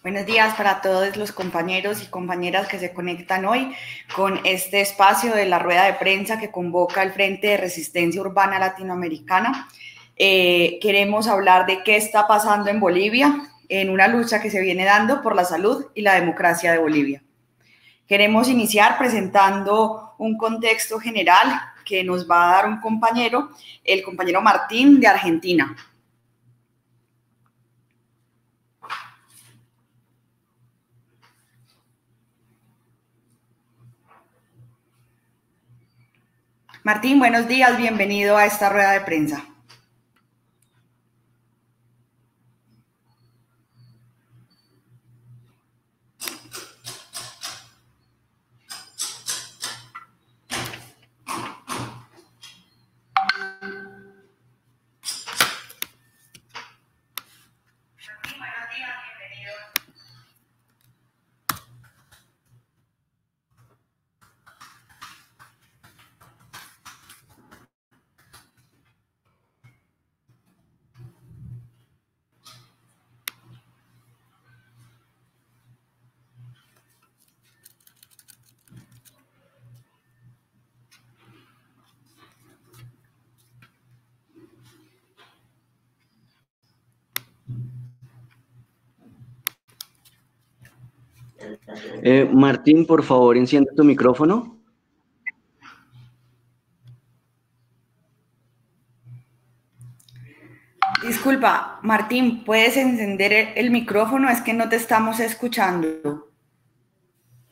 Buenos días para todos los compañeros y compañeras que se conectan hoy con este espacio de la rueda de prensa que convoca el Frente de Resistencia Urbana Latinoamericana. Queremos hablar de qué está pasando en Bolivia en una lucha que se viene dando por la salud y la democracia de Bolivia. Queremos iniciar presentando un contexto general que nos va a dar un compañero, el compañero Martín de Argentina. Martín, buenos días, bienvenido a esta rueda de prensa. Martín, por favor, enciende tu micrófono. Disculpa, Martín, ¿puedes encender el micrófono? Es que no te estamos escuchando.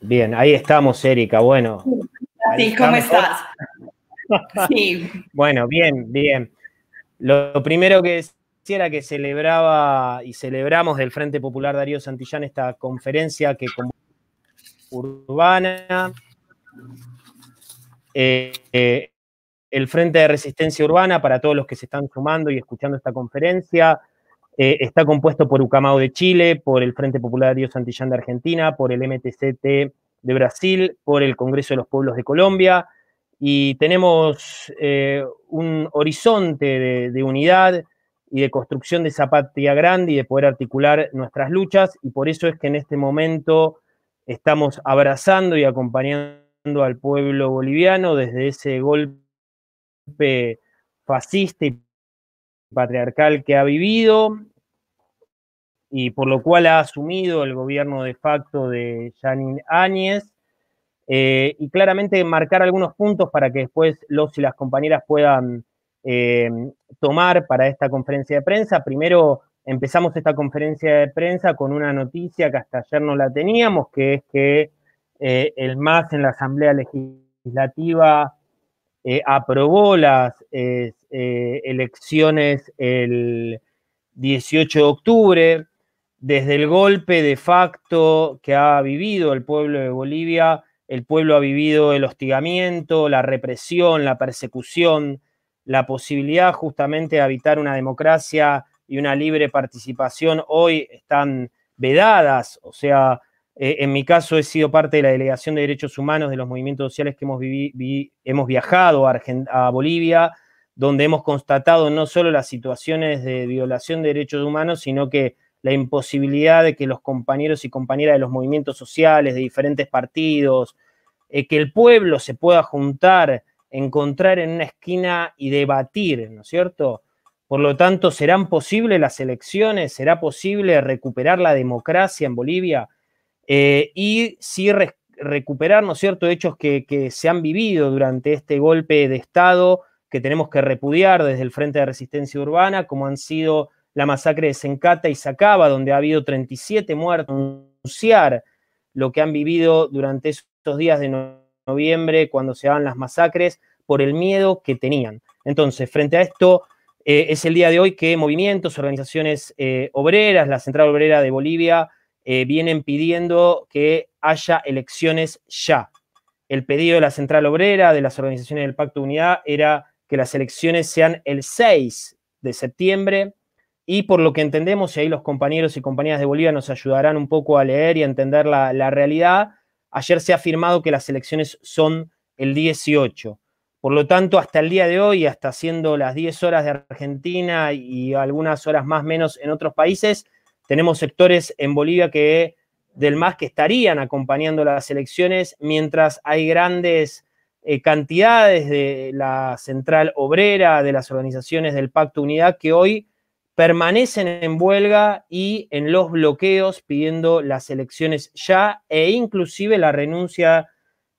Bien, ahí estamos, Erika. Bueno. Sí, ¿cómo estás? Sí. Bueno, bien, bien. Lo primero que decía era que celebraba y celebramos del Frente Popular Darío Santillán esta conferencia que convocó urbana. El Frente de Resistencia Urbana, para todos los que se están sumando y escuchando esta conferencia, está compuesto por Ucamau de Chile, por el Frente Popular Darío Santillán de Argentina, por el MTCT de Brasil, por el Congreso de los Pueblos de Colombia, y tenemos un horizonte de unidad y de construcción de esa patria grande y de poder articular nuestras luchas, y por eso es que en este momento estamos abrazando y acompañando al pueblo boliviano desde ese golpe fascista y patriarcal que ha vivido, y por lo cual ha asumido el gobierno de facto de Yanín Áñez, y claramente marcar algunos puntos para que después los y las compañeras puedan tomar para esta conferencia de prensa. Primero, empezamos esta conferencia de prensa con una noticia que hasta ayer no la teníamos, que es que el MAS en la Asamblea Legislativa aprobó las elecciones el 18 de octubre. Desde el golpe de facto que ha vivido el pueblo de Bolivia, el pueblo ha vivido el hostigamiento, la represión, la persecución, la posibilidad justamente de habitar una democracia y una libre participación hoy están vedadas. O sea, en mi caso he sido parte de la Delegación de Derechos Humanos de los movimientos sociales que hemos viajado a Bolivia, donde hemos constatado no solo las situaciones de violación de derechos humanos, sino que la imposibilidad de que los compañeros y compañeras de los movimientos sociales, de diferentes partidos, que el pueblo se pueda juntar, encontrar en una esquina y debatir, ¿no es cierto? Por lo tanto, ¿serán posibles las elecciones? ¿Será posible recuperar la democracia en Bolivia? Y sí recuperar, ¿no es cierto?, hechos que se han vivido durante este golpe de Estado que tenemos que repudiar desde el Frente de Resistencia Urbana, como han sido la masacre de Sencata y Sacaba, donde ha habido 37 muertos, denunciar lo que han vivido durante estos días de noviembre cuando se daban las masacres por el miedo que tenían. Entonces, frente a esto, es el día de hoy que movimientos, organizaciones obreras, la Central Obrera de Bolivia, vienen pidiendo que haya elecciones ya. El pedido de la Central Obrera, de las organizaciones del Pacto de Unidad, era que las elecciones sean el 6 de septiembre, y por lo que entendemos, y ahí los compañeros y compañeras de Bolivia nos ayudarán un poco a leer y a entender la realidad, ayer se ha afirmado que las elecciones son el 18. Por lo tanto, hasta el día de hoy, hasta siendo las 10 horas de Argentina y algunas horas más menos en otros países, tenemos sectores en Bolivia del MAS que estarían acompañando las elecciones, mientras hay grandes cantidades de la Central Obrera, de las organizaciones del Pacto Unidad, que hoy permanecen en huelga y en los bloqueos pidiendo las elecciones ya e inclusive la renuncia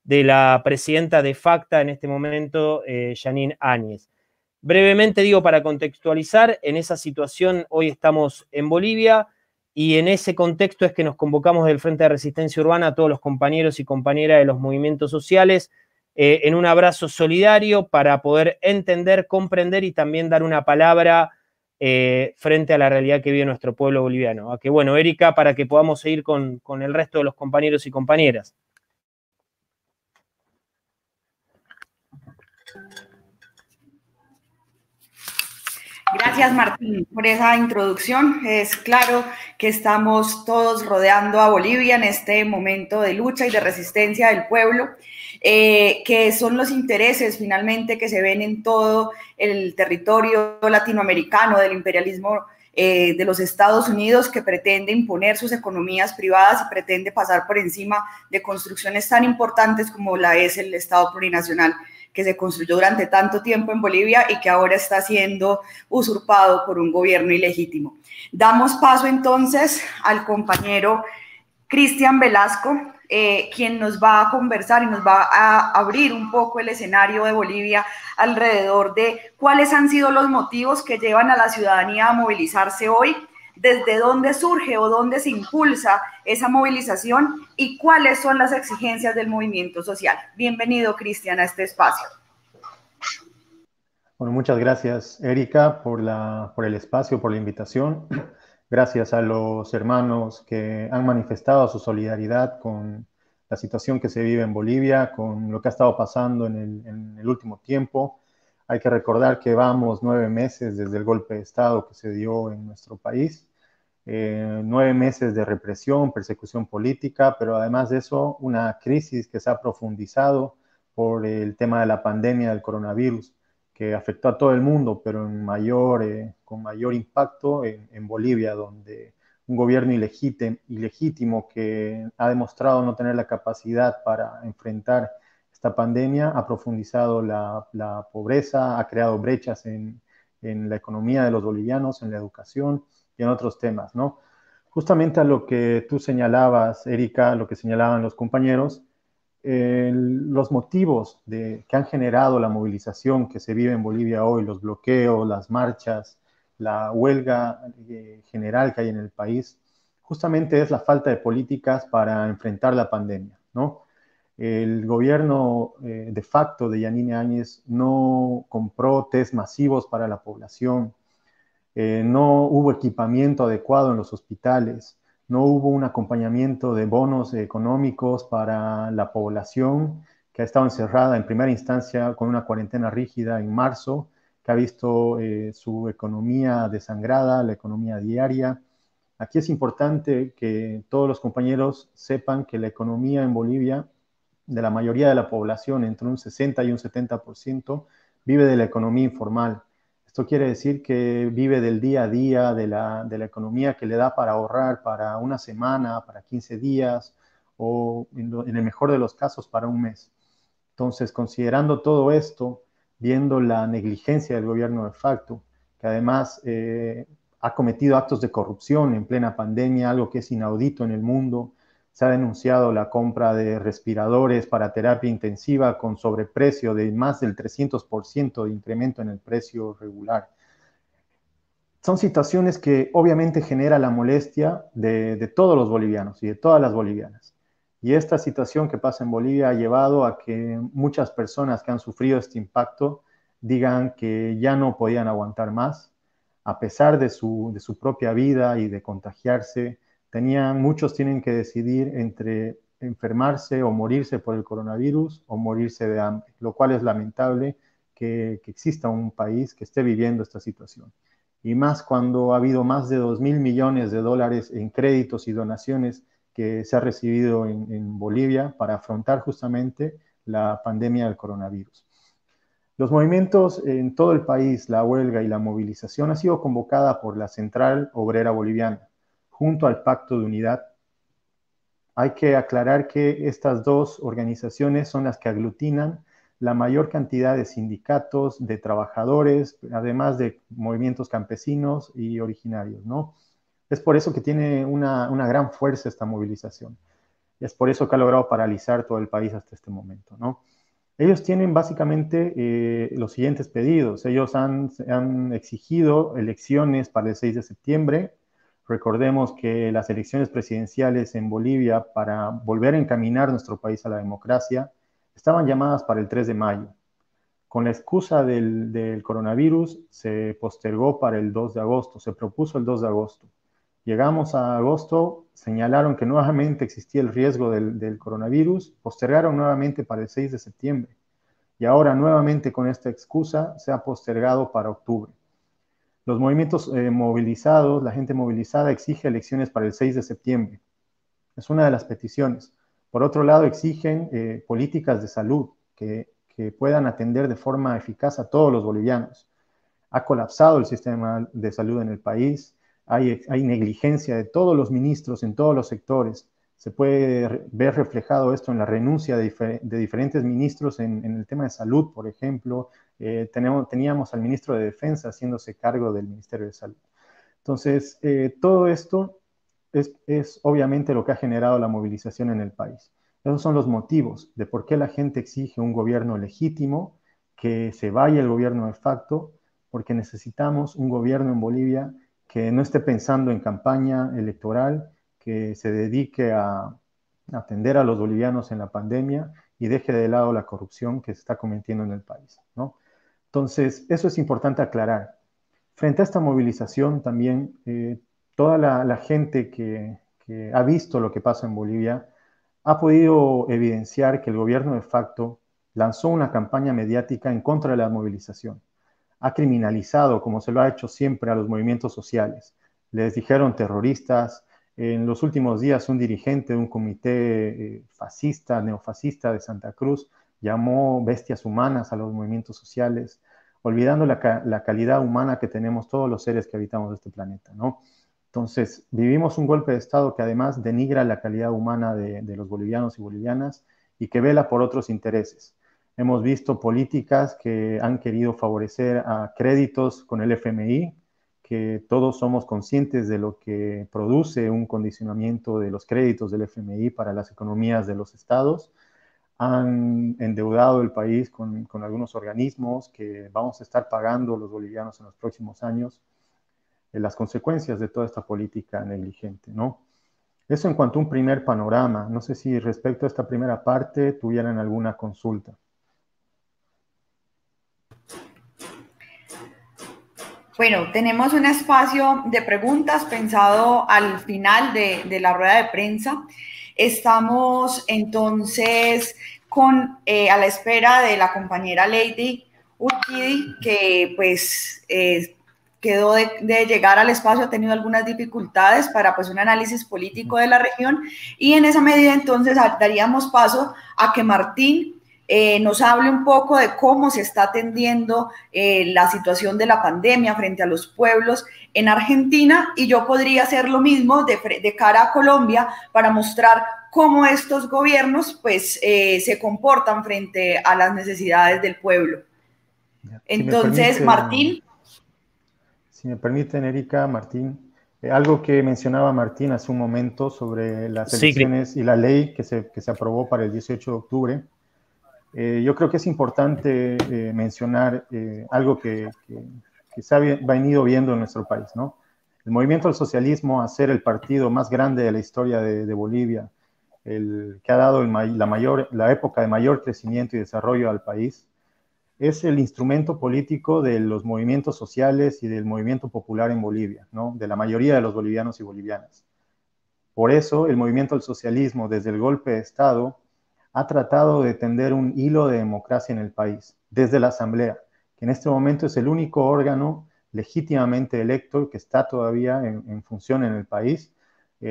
de la presidenta de facto en este momento, Jeanine Áñez. Brevemente digo, para contextualizar, en esa situación hoy estamos en Bolivia y en ese contexto es que nos convocamos del Frente de Resistencia Urbana a todos los compañeros y compañeras de los movimientos sociales en un abrazo solidario para poder entender, comprender y también dar una palabra frente a la realidad que vive nuestro pueblo boliviano. A que bueno, Erika, para que podamos seguir con el resto de los compañeros y compañeras. Gracias, Martín, por esa introducción. Es claro que estamos todos rodeando a Bolivia en este momento de lucha y de resistencia del pueblo, que son los intereses finalmente que se ven en todo el territorio latinoamericano del imperialismo de los Estados Unidos, que pretende imponer sus economías privadas y pretende pasar por encima de construcciones tan importantes como la es el Estado plurinacional, que se construyó durante tanto tiempo en Bolivia y que ahora está siendo usurpado por un gobierno ilegítimo. Damos paso entonces al compañero Cristian Velasco, quien nos va a conversar y nos va a abrir un poco el escenario de Bolivia alrededor de cuáles han sido los motivos que llevan a la ciudadanía a movilizarse hoy, desde dónde surge o dónde se impulsa esa movilización y cuáles son las exigencias del movimiento social. Bienvenido, Cristian, a este espacio. Bueno, muchas gracias, Erika, por el espacio, por la invitación. Gracias a los hermanos que han manifestado su solidaridad con la situación que se vive en Bolivia, con lo que ha estado pasando en el último tiempo. Hay que recordar que vamos 9 meses desde el golpe de Estado que se dio en nuestro país. 9 meses de represión, persecución política, pero además de eso, una crisis que se ha profundizado por el tema de la pandemia del coronavirus, que afectó a todo el mundo, pero con mayor impacto en Bolivia, donde un gobierno ilegítimo que ha demostrado no tener la capacidad para enfrentar esta pandemia, ha profundizado la pobreza, ha creado brechas en la economía de los bolivianos, en la educación y en otros temas, ¿no? Justamente a lo que tú señalabas, Erika, lo que señalaban los compañeros, los motivos que han generado la movilización que se vive en Bolivia hoy, los bloqueos, las marchas, la huelga general que hay en el país, justamente es la falta de políticas para enfrentar la pandemia, ¿no? El gobierno de facto de Jeanine Áñez no compró test masivos para la población, no hubo equipamiento adecuado en los hospitales, no hubo un acompañamiento de bonos económicos para la población que ha estado encerrada en primera instancia con una cuarentena rígida en marzo, que ha visto su economía desangrada, la economía diaria. Aquí es importante que todos los compañeros sepan que la economía en Bolivia, de la mayoría de la población, entre un 60 y un 70%, vive de la economía informal. Esto quiere decir que vive del día a día, de la economía que le da para ahorrar para una semana, para 15 días o en el mejor de los casos para un mes. Entonces, considerando todo esto, viendo la negligencia del gobierno de facto, que además ha cometido actos de corrupción en plena pandemia, algo que es inaudito en el mundo. Se ha denunciado la compra de respiradores para terapia intensiva con sobreprecio de más del 300% de incremento en el precio regular. Son situaciones que obviamente generan la molestia de todos los bolivianos y de todas las bolivianas. Y esta situación que pasa en Bolivia ha llevado a que muchas personas que han sufrido este impacto digan que ya no podían aguantar más, a pesar de su propia vida y de contagiarse. Muchos tienen que decidir entre enfermarse o morirse por el coronavirus o morirse de hambre, lo cual es lamentable que exista un país que esté viviendo esta situación. Y más cuando ha habido más de 2.000 millones de dólares en créditos y donaciones que se ha recibido en Bolivia para afrontar justamente la pandemia del coronavirus. Los movimientos en todo el país, la huelga y la movilización ha sido convocada por la Central Obrera Boliviana, junto al Pacto de Unidad. Hay que aclarar que estas dos organizaciones son las que aglutinan la mayor cantidad de sindicatos, de trabajadores, además de movimientos campesinos y originarios, ¿no? Es por eso que tiene una gran fuerza esta movilización. Es por eso que ha logrado paralizar todo el país hasta este momento, ¿no? Ellos tienen básicamente los siguientes pedidos. Ellos han exigido elecciones para el 6 de septiembre. Recordemos que las elecciones presidenciales en Bolivia, para volver a encaminar nuestro país a la democracia, estaban llamadas para el 3 de mayo. Con la excusa del coronavirus, se postergó para el 2 de agosto, se propuso el 2 de agosto. Llegamos a agosto, señalaron que nuevamente existía el riesgo del coronavirus, postergaron nuevamente para el 6 de septiembre. Y ahora nuevamente con esta excusa se ha postergado para octubre. Los movimientos movilizados, la gente movilizada exige elecciones para el 6 de septiembre. Es una de las peticiones. Por otro lado, exigen políticas de salud que puedan atender de forma eficaz a todos los bolivianos. Ha colapsado el sistema de salud en el país. Hay negligencia de todos los ministros en todos los sectores. Se puede ver reflejado esto en la renuncia de diferentes ministros en el tema de salud, por ejemplo. Teníamos al ministro de Defensa haciéndose cargo del Ministerio de Salud. Entonces, todo esto es obviamente lo que ha generado la movilización en el país. Esos son los motivos de por qué la gente exige un gobierno legítimo, que se vaya el gobierno de facto, porque necesitamos un gobierno en Bolivia que no esté pensando en campaña electoral, que se dedique a atender a los bolivianos en la pandemia y deje de lado la corrupción que se está cometiendo en el país, ¿no? Entonces, eso es importante aclarar. Frente a esta movilización también, toda la gente que ha visto lo que pasa en Bolivia ha podido evidenciar que el gobierno de facto lanzó una campaña mediática en contra de la movilización. Ha criminalizado, como se lo ha hecho siempre, a los movimientos sociales. Les dijeron terroristas. En los últimos días, un dirigente de un comité fascista, neofascista de Santa Cruz, llamó bestias humanas a los movimientos sociales, olvidando la calidad humana que tenemos todos los seres que habitamos este planeta, ¿no? Entonces, vivimos un golpe de Estado que además denigra la calidad humana de los bolivianos y bolivianas y que vela por otros intereses. Hemos visto políticas que han querido favorecer a créditos con el FMI, que todos somos conscientes de lo que produce un condicionamiento de los créditos del FMI para las economías de los estados. Han endeudado el país con algunos organismos que vamos a estar pagando los bolivianos en los próximos años. Las consecuencias de toda esta política negligente, ¿no? Eso en cuanto a un primer panorama. No sé si respecto a esta primera parte tuvieran alguna consulta. Bueno, tenemos un espacio de preguntas pensado al final de la rueda de prensa. Estamos entonces a la espera de la compañera Lady Urquidi, que pues quedó de llegar al espacio, ha tenido algunas dificultades para pues un análisis político de la región, y en esa medida entonces daríamos paso a que Martín nos hable un poco de cómo se está atendiendo la situación de la pandemia frente a los pueblos en Argentina, y yo podría hacer lo mismo de cara a Colombia para mostrar cómo estos gobiernos pues se comportan frente a las necesidades del pueblo. Entonces, Martín. Si me permiten, Erika, Martín, algo que mencionaba Martín hace un momento sobre las elecciones y la ley que se aprobó para el 18 de octubre. Yo creo que es importante mencionar algo que se ha venido viendo en nuestro país, ¿no? El movimiento del socialismo, a ser el partido más grande de la historia de Bolivia, el que ha dado la época de mayor crecimiento y desarrollo al país, es el instrumento político de los movimientos sociales y del movimiento popular en Bolivia, ¿no? De la mayoría de los bolivianos y bolivianas. Por eso, el movimiento del socialismo, desde el golpe de Estado, ha tratado de tender un hilo de democracia en el país, desde la Asamblea, que en este momento es el único órgano legítimamente electo que está todavía en función en el país.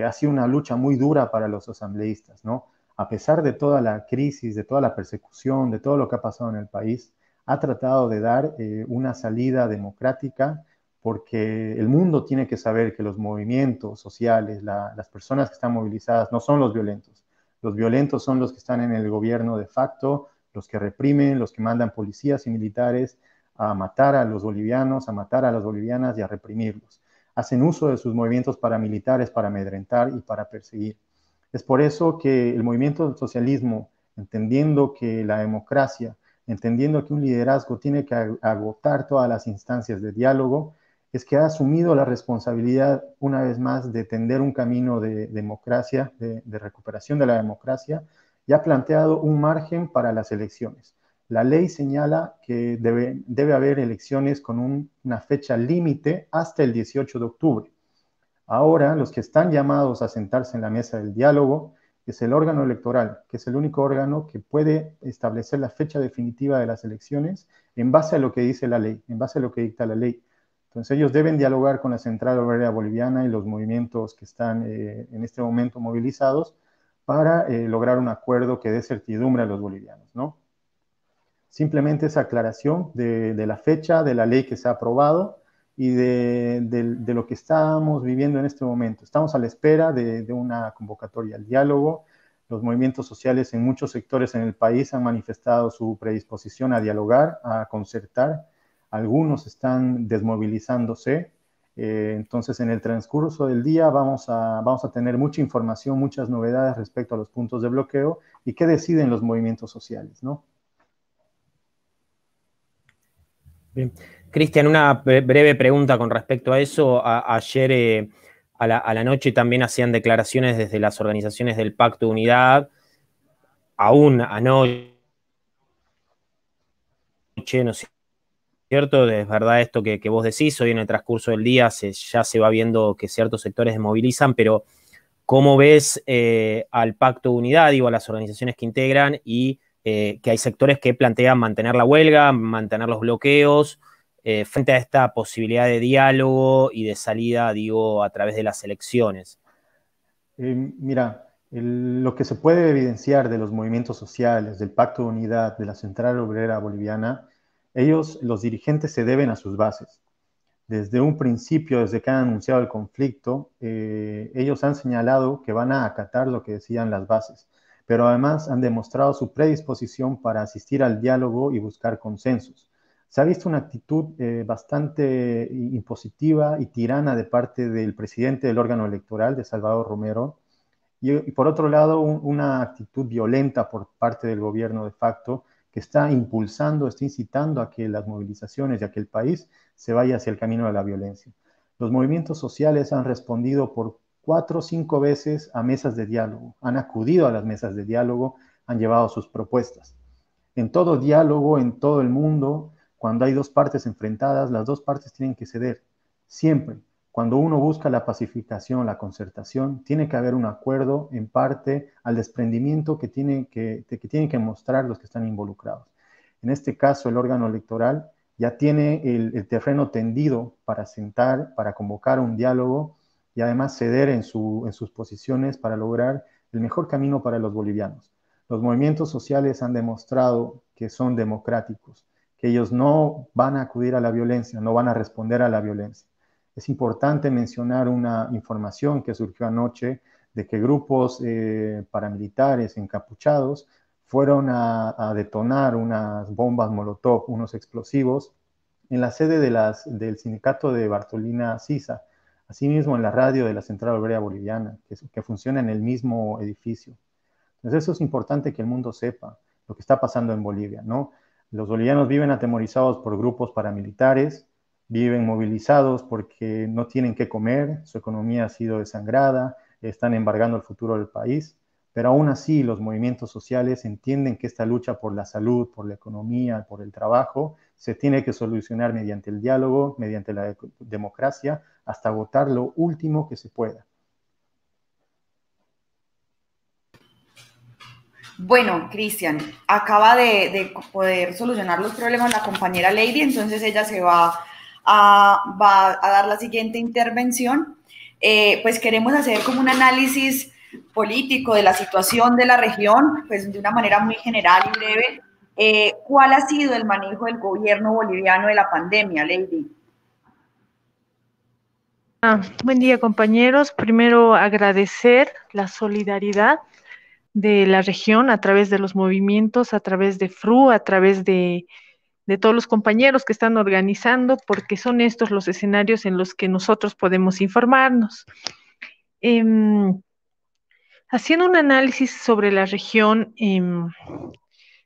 Ha sido una lucha muy dura para los asambleístas, ¿no? A pesar de toda la crisis, de toda la persecución, de todo lo que ha pasado en el país, ha tratado de dar una salida democrática porque el mundo tiene que saber que los movimientos sociales, las personas que están movilizadas, no son los violentos. Los violentos son los que están en el gobierno de facto, los que reprimen, los que mandan policías y militares a matar a los bolivianos, a matar a las bolivianas y a reprimirlos. Hacen uso de sus movimientos paramilitares para amedrentar y para perseguir. Es por eso que el movimiento del socialismo, entendiendo que la democracia, entendiendo que un liderazgo tiene que agotar todas las instancias de diálogo, es que ha asumido la responsabilidad, una vez más, de tender un camino de democracia, de recuperación de la democracia, y ha planteado un margen para las elecciones. La ley señala que debe haber elecciones con una fecha límite hasta el 18 de octubre. Ahora, los que están llamados a sentarse en la mesa del diálogo es el órgano electoral, que es el único órgano que puede establecer la fecha definitiva de las elecciones en base a lo que dice la ley, en base a lo que dicta la ley. Entonces ellos deben dialogar con la Central Obrera Boliviana y los movimientos que están en este momento movilizados para lograr un acuerdo que dé certidumbre a los bolivianos, ¿no? Simplemente esa aclaración de la fecha, de la ley que se ha aprobado y de lo que estamos viviendo en este momento. Estamos a la espera de una convocatoria al diálogo. Los movimientos sociales en muchos sectores en el país han manifestado su predisposición a dialogar, a concertar. Algunos están desmovilizándose. Entonces, en el transcurso del día vamos a tener mucha información, muchas novedades respecto a los puntos de bloqueo y qué deciden los movimientos sociales, ¿no? Bien. Cristian, una breve pregunta con respecto a eso. Ayer a la noche también hacían declaraciones desde las organizaciones del Pacto de Unidad, aún anoche, ¿no es cierto? Es verdad esto que vos decís, hoy en el transcurso del día ya se va viendo que ciertos sectores desmovilizan, pero ¿cómo ves al Pacto de Unidad, digo, a las organizaciones que integran y que hay sectores que plantean mantener la huelga, mantener los bloqueos, frente a esta posibilidad de diálogo y de salida, digo, a través de las elecciones? Mira, lo que se puede evidenciar de los movimientos sociales, del Pacto de Unidad, de la Central Obrera Boliviana, los dirigentes se deben a sus bases. Desde un principio, desde que han anunciado el conflicto, ellos han señalado que van a acatar lo que decían las bases, pero además han demostrado su predisposición para asistir al diálogo y buscar consensos. Se ha visto una actitud bastante impositiva y tirana de parte del presidente del órgano electoral, de Salvador Romero, y por otro lado, una actitud violenta por parte del gobierno de facto, que está impulsando, está incitando a que las movilizaciones y a que el país se vaya hacia el camino de la violencia. Los movimientos sociales han respondido por 4 o 5 veces a mesas de diálogo, han acudido a las mesas de diálogo, han llevado sus propuestas. En todo diálogo, en todo el mundo, cuando hay dos partes enfrentadas, las dos partes tienen que ceder, siempre. Cuando uno busca la pacificación, la concertación, tiene que haber un acuerdo en parte al desprendimiento que tienen que mostrar los que están involucrados. En este caso, el órgano electoral ya tiene el terreno tendido para sentar, para convocar un diálogo y además ceder en sus posiciones para lograr el mejor camino para los bolivianos. Los movimientos sociales han demostrado que son democráticos, que ellos no van a acudir a la violencia, no van a responder a la violencia. Es importante mencionar una información que surgió anoche de que grupos paramilitares encapuchados fueron a detonar unas bombas molotov, unos explosivos, en la sede del sindicato de Bartolina Sisa, asimismo en la radio de la Central Obrera Boliviana, que funciona en el mismo edificio. Entonces eso es importante que el mundo sepa lo que está pasando en Bolivia, ¿no? Los bolivianos viven atemorizados por grupos paramilitares, viven movilizados porque no tienen qué comer, su economía ha sido desangrada, están embargando el futuro del país, pero aún así los movimientos sociales entienden que esta lucha por la salud, por la economía, por el trabajo, se tiene que solucionar mediante el diálogo, mediante la democracia, hasta agotar lo último que se pueda. Bueno, Cristian, acaba de poder solucionar los problemas la compañera Lady, entonces ella se va a dar la siguiente intervención. Pues queremos hacer como un análisis político de la situación de la región, pues de una manera muy general y breve. ¿Cuál ha sido el manejo del gobierno boliviano de la pandemia, Lady? Buen día, compañeros. Primero, agradecer la solidaridad de la región a través de los movimientos, a través de FRU, a través de todos los compañeros que están organizando, porque son estos los escenarios en los que nosotros podemos informarnos. Haciendo un análisis sobre la región,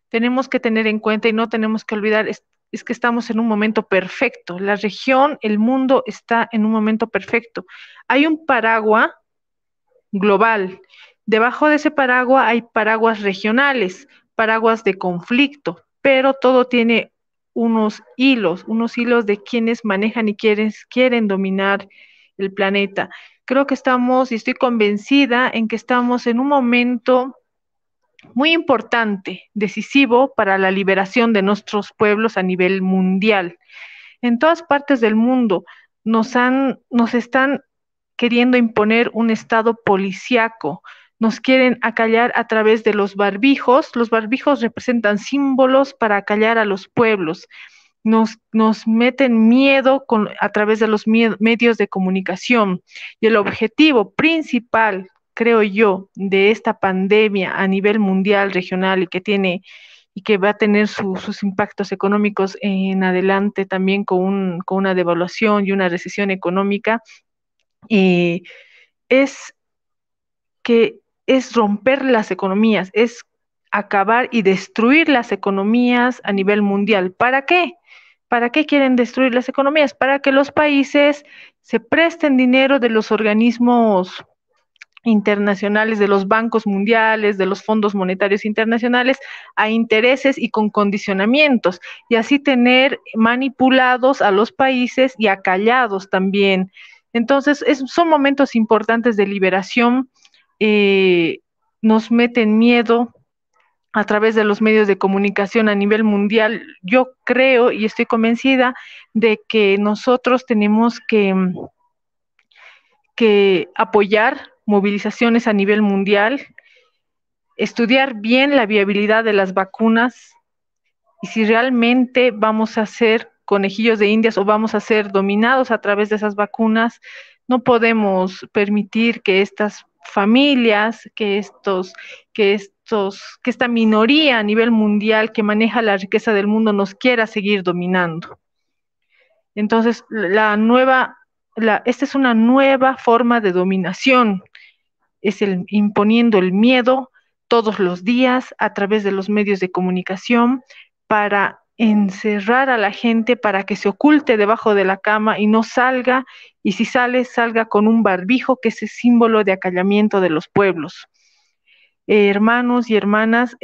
tenemos que tener en cuenta y no tenemos que olvidar, es que estamos en un momento perfecto. La región, el mundo está en un momento perfecto. Hay un paraguas global. Debajo de ese paraguas hay paraguas regionales, paraguas de conflicto, pero todo tiene unos hilos de quienes manejan y quieren dominar el planeta. Creo que estamos, y estoy convencida en que estamos en un momento muy importante, decisivo para la liberación de nuestros pueblos a nivel mundial. En todas partes del mundo nos están queriendo imponer un estado policíaco, nos quieren acallar a través de los barbijos. Los barbijos representan símbolos para acallar a los pueblos. Nos meten miedo a través de los medios de comunicación. Y el objetivo principal, creo yo, de esta pandemia a nivel mundial, regional y que va a tener sus impactos económicos en adelante también con una devaluación y una recesión económica, es que es romper las economías, es acabar y destruir las economías a nivel mundial. ¿Para qué? ¿Para qué quieren destruir las economías? Para que los países se presten dinero de los organismos internacionales, de los bancos mundiales, de los fondos monetarios internacionales, a intereses y con condicionamientos, y así tener manipulados a los países y acallados también. Entonces, son momentos importantes de liberación. Nos meten miedo a través de los medios de comunicación a nivel mundial. Yo creo y estoy convencida de que nosotros tenemos que apoyar movilizaciones a nivel mundial, estudiar bien la viabilidad de las vacunas y si realmente vamos a ser conejillos de indias o vamos a ser dominados a través de esas vacunas. No podemos permitir que estas familias, que esta minoría a nivel mundial que maneja la riqueza del mundo nos quiera seguir dominando. Entonces, esta es una nueva forma de dominación, es imponiendo el miedo todos los días a través de los medios de comunicación para encerrar a la gente, para que se oculte debajo de la cama y no salga, y si sale, salga con un barbijo, que es el símbolo de acallamiento de los pueblos. Hermanos y hermanas,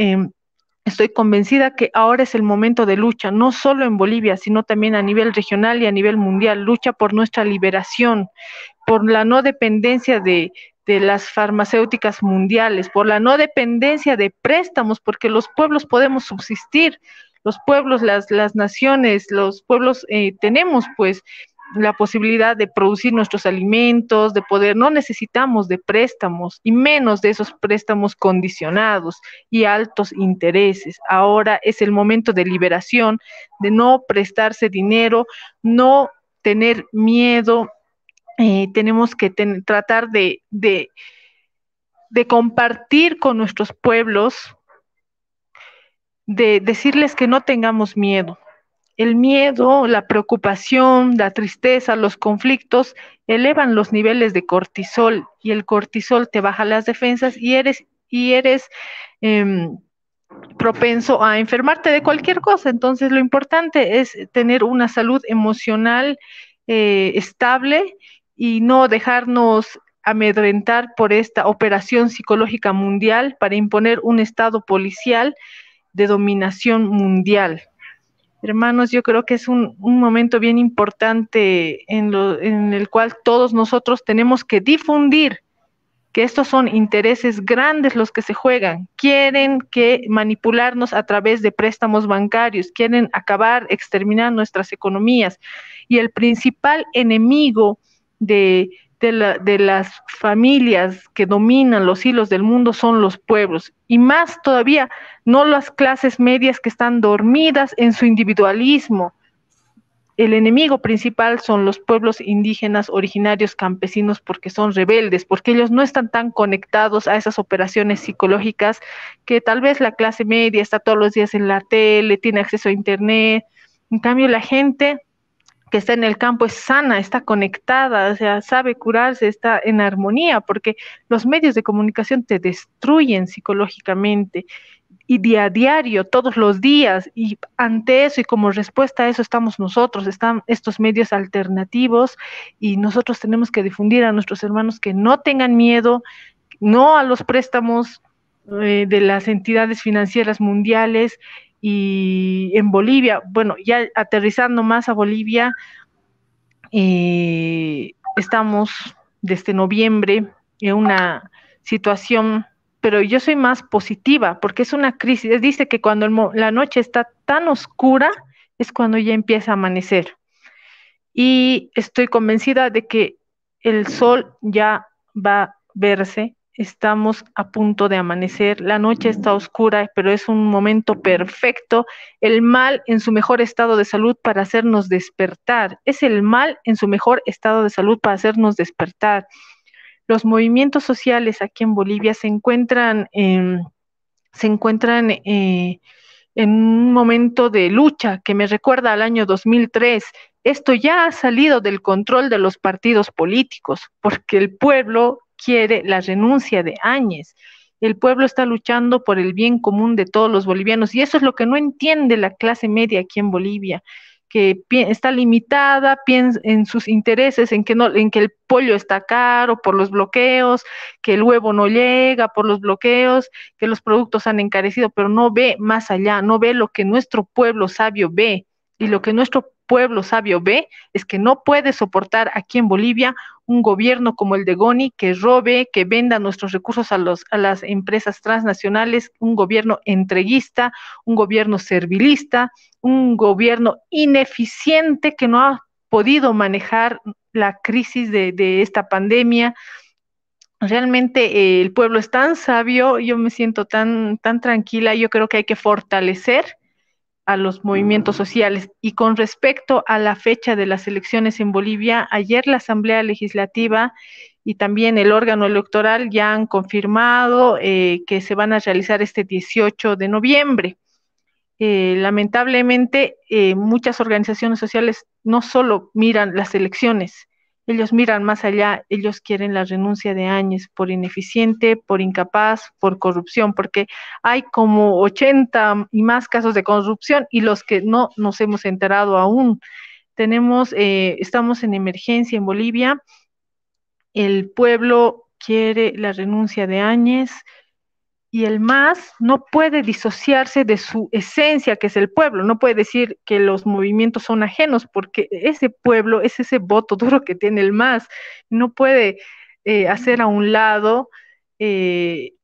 estoy convencida que ahora es el momento de lucha, no solo en Bolivia, sino también a nivel regional y a nivel mundial. Lucha por nuestra liberación, por la no dependencia de las farmacéuticas mundiales, por la no dependencia de préstamos, porque los pueblos podemos subsistir, los pueblos, las naciones, los pueblos tenemos pues la posibilidad de producir nuestros alimentos, de poder, no necesitamos de préstamos y menos de esos préstamos condicionados y altos intereses. Ahora es el momento de liberación, de no prestarse dinero, no tener miedo. Tenemos que tratar de compartir con nuestros pueblos, de decirles que no tengamos miedo. El miedo, la preocupación, la tristeza, los conflictos elevan los niveles de cortisol y el cortisol te baja las defensas y eres propenso a enfermarte de cualquier cosa. Entonces, lo importante es tener una salud emocional estable y no dejarnos amedrentar por esta operación psicológica mundial para imponer un estado policial de dominación mundial. Hermanos, yo creo que es un momento bien importante en el cual todos nosotros tenemos que difundir que estos son intereses grandes los que se juegan. Quieren manipularnos a través de préstamos bancarios, quieren acabar, exterminar nuestras economías. Y el principal enemigo de las familias que dominan los hilos del mundo son los pueblos, y más todavía, no las clases medias que están dormidas en su individualismo. el enemigo principal son los pueblos indígenas originarios campesinos, porque son rebeldes, porque ellos no están tan conectados a esas operaciones psicológicas que tal vez la clase media está todos los días en la tele, tiene acceso a internet. En cambio, la gente que está en el campo es sana, está conectada, o sea, sabe curarse, está en armonía, porque los medios de comunicación te destruyen psicológicamente y día a diario, todos los días, y ante eso y como respuesta a eso estamos nosotros, están estos medios alternativos, y nosotros tenemos que difundir a nuestros hermanos que no tengan miedo, no a los préstamos de las entidades financieras mundiales. Y en Bolivia, bueno, ya aterrizando más a Bolivia, estamos desde noviembre en una situación, pero yo soy más positiva porque es una crisis. Dice que cuando la noche está tan oscura es cuando ya empieza a amanecer. Y estoy convencida de que el sol ya va a verse. Estamos a punto de amanecer, la noche está oscura, pero es un momento perfecto, el mal en su mejor estado de salud para hacernos despertar, es el mal en su mejor estado de salud para hacernos despertar. Los movimientos sociales aquí en Bolivia se encuentran en un momento de lucha que me recuerda al año 2003. Esto ya ha salido del control de los partidos políticos, porque el pueblo quiere la renuncia de Áñez. El pueblo está luchando por el bien común de todos los bolivianos, y eso es lo que no entiende la clase media aquí en Bolivia, que está limitada, piensa en sus intereses, en que el pollo está caro por los bloqueos, que el huevo no llega por los bloqueos, que los productos han encarecido, pero no ve más allá, no ve lo que nuestro pueblo sabio ve. Y lo que nuestro pueblo sabio ve es que no puede soportar aquí en Bolivia un gobierno como el de Goni, que robe, que venda nuestros recursos a las empresas transnacionales, un gobierno entreguista, un gobierno servilista, un gobierno ineficiente que no ha podido manejar la crisis de esta pandemia. Realmente el pueblo es tan sabio, yo me siento tan tranquila, yo creo que hay que fortalecer a los movimientos sociales. Y con respecto a la fecha de las elecciones en Bolivia, ayer la Asamblea Legislativa y también el órgano electoral ya han confirmado que se van a realizar este 18 de noviembre. Lamentablemente, muchas organizaciones sociales no solo miran las elecciones, ellos miran más allá, ellos quieren la renuncia de Áñez por ineficiente, por incapaz, por corrupción, porque hay como 80 y más casos de corrupción y los que no nos hemos enterado aún. Estamos en emergencia en Bolivia, el pueblo quiere la renuncia de Áñez, y el MAS no puede disociarse de su esencia, que es el pueblo, no puede decir que los movimientos son ajenos, porque ese pueblo es ese voto duro que tiene el MAS, no puede hacer a un lado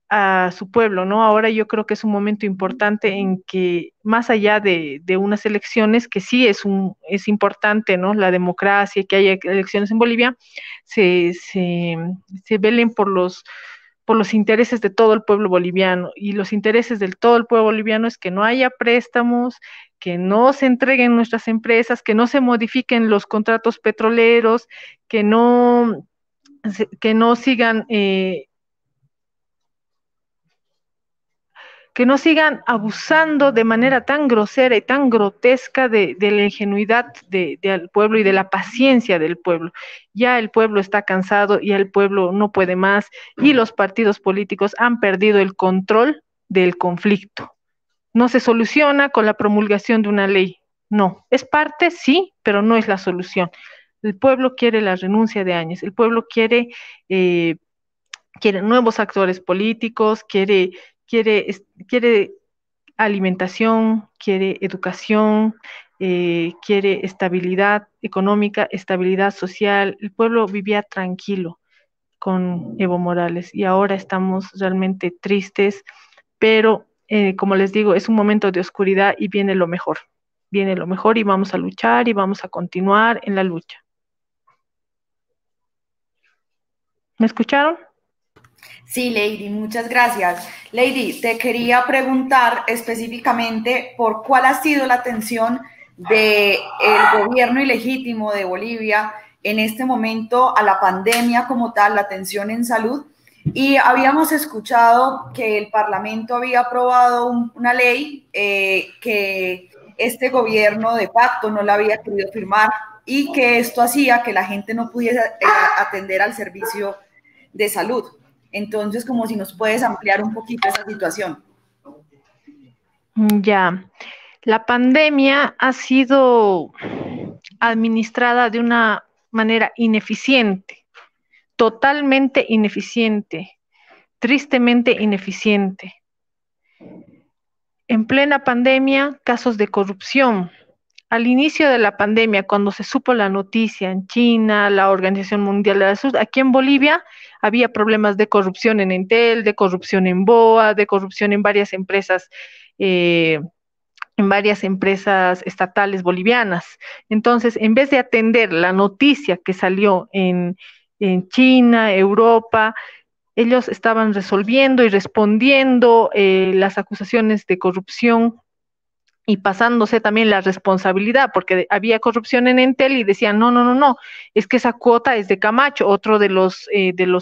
a su pueblo, ¿no? Ahora yo creo que es un momento importante en que, más allá de unas elecciones, que sí es importante, ¿no? La democracia, que haya elecciones en Bolivia, se velen por los intereses de todo el pueblo boliviano, y los intereses de todo el pueblo boliviano es que no haya préstamos, que no se entreguen nuestras empresas, que no se modifiquen los contratos petroleros, que no sigan abusando de manera tan grosera y tan grotesca de la ingenuidad del pueblo y de la paciencia del pueblo. Ya el pueblo está cansado, ya el pueblo no puede más, y los partidos políticos han perdido el control del conflicto. No se soluciona con la promulgación de una ley, no. Es parte, sí, pero no es la solución. El pueblo quiere la renuncia de Áñez, el pueblo quiere nuevos actores políticos, quiere alimentación, quiere educación, quiere estabilidad económica, estabilidad social. El pueblo vivía tranquilo con Evo Morales y ahora estamos realmente tristes, pero como les digo, es un momento de oscuridad y viene lo mejor y vamos a luchar y vamos a continuar en la lucha. ¿Me escucharon? Sí, Lady, muchas gracias. Lady, te quería preguntar específicamente por cuál ha sido la atención del gobierno ilegítimo de Bolivia en este momento a la pandemia como tal, la atención en salud. Y habíamos escuchado que el Parlamento había aprobado una ley que este gobierno de facto no la había querido firmar y que esto hacía que la gente no pudiese atender al servicio de salud. Entonces, como si nos puedes ampliar un poquito esa situación. Ya, la pandemia ha sido administrada de una manera ineficiente, totalmente ineficiente, tristemente ineficiente. En plena pandemia, casos de corrupción. Al inicio de la pandemia, cuando se supo la noticia en China, la Organización Mundial de la Salud, aquí en Bolivia había problemas de corrupción en Entel, de corrupción en BOA, de corrupción en varias empresas estatales bolivianas. Entonces, en vez de atender la noticia que salió en China, Europa, ellos estaban resolviendo y respondiendo las acusaciones de corrupción y pasándose también la responsabilidad, porque había corrupción en Entel y decían, no, es que esa cuota es de Camacho, otro de los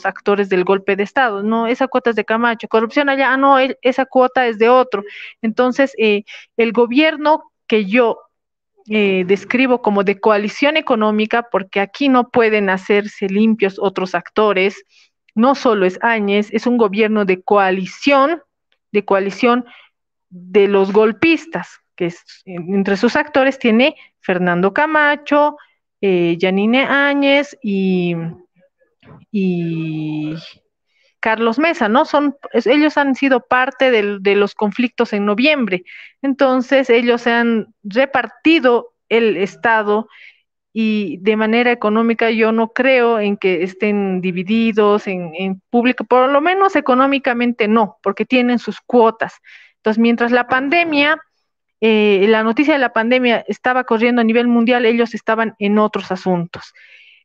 actores del golpe de Estado, no, esa cuota es de Camacho, corrupción allá, no, esa cuota es de otro. Entonces, el gobierno que yo describo como de coalición económica, porque aquí no pueden hacerse limpios otros actores, no solo es Áñez, es un gobierno de coalición de los golpistas, que entre sus actores tiene Fernando Camacho, Yanine Áñez y Carlos Mesa, ¿no? Ellos han sido parte de los conflictos en noviembre. Entonces, ellos se han repartido el Estado y de manera económica yo no creo en que estén divididos en público, por lo menos económicamente no, porque tienen sus cuotas. Entonces, mientras la noticia de la pandemia estaba corriendo a nivel mundial, ellos estaban en otros asuntos.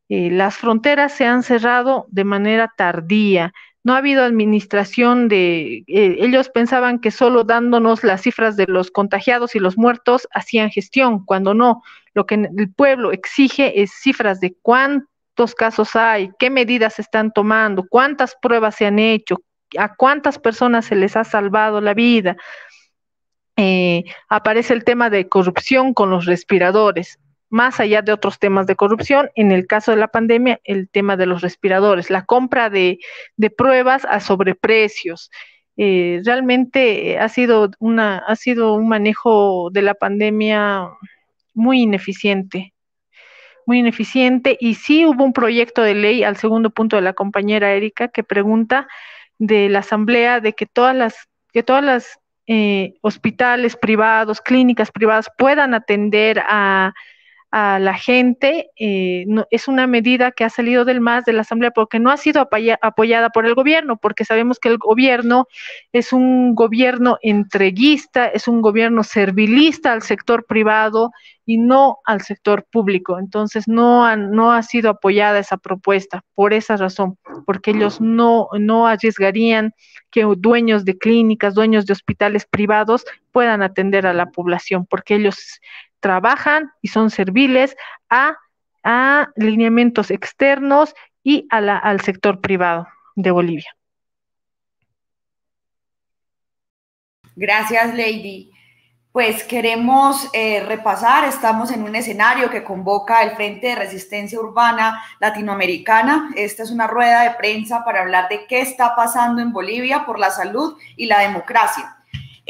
Las fronteras se han cerrado de manera tardía. No ha habido administración ellos pensaban que solo dándonos las cifras de los contagiados y los muertos hacían gestión, cuando no. Lo que el pueblo exige es cifras de cuántos casos hay, qué medidas se están tomando, cuántas pruebas se han hecho, a cuántas personas se les ha salvado la vida. Aparece el tema de corrupción con los respiradores. Más allá de otros temas de corrupción, en el caso de la pandemia, el tema de los respiradores, la compra de pruebas a sobreprecios. Realmente ha sido un manejo de la pandemia muy ineficiente, y sí hubo un proyecto de ley al segundo punto de la compañera Erika que pregunta de la asamblea de que todas las hospitales privados, clínicas privadas puedan atender a la gente. No, es una medida que ha salido del MAS de la Asamblea porque no ha sido apoyada por el gobierno, porque sabemos que el gobierno es un gobierno entreguista, es un gobierno servilista al sector privado y no al sector público. Entonces no ha sido apoyada esa propuesta por esa razón, porque ellos no arriesgarían que dueños de clínicas, dueños de hospitales privados puedan atender a la población, porque ellos trabajan y son serviles a lineamientos externos y al sector privado de Bolivia. Gracias, Lady. Pues queremos repasar, estamos en un escenario que convoca el Frente de Resistencia Urbana Latinoamericana. Esta es una rueda de prensa para hablar de qué está pasando en Bolivia por la salud y la democracia.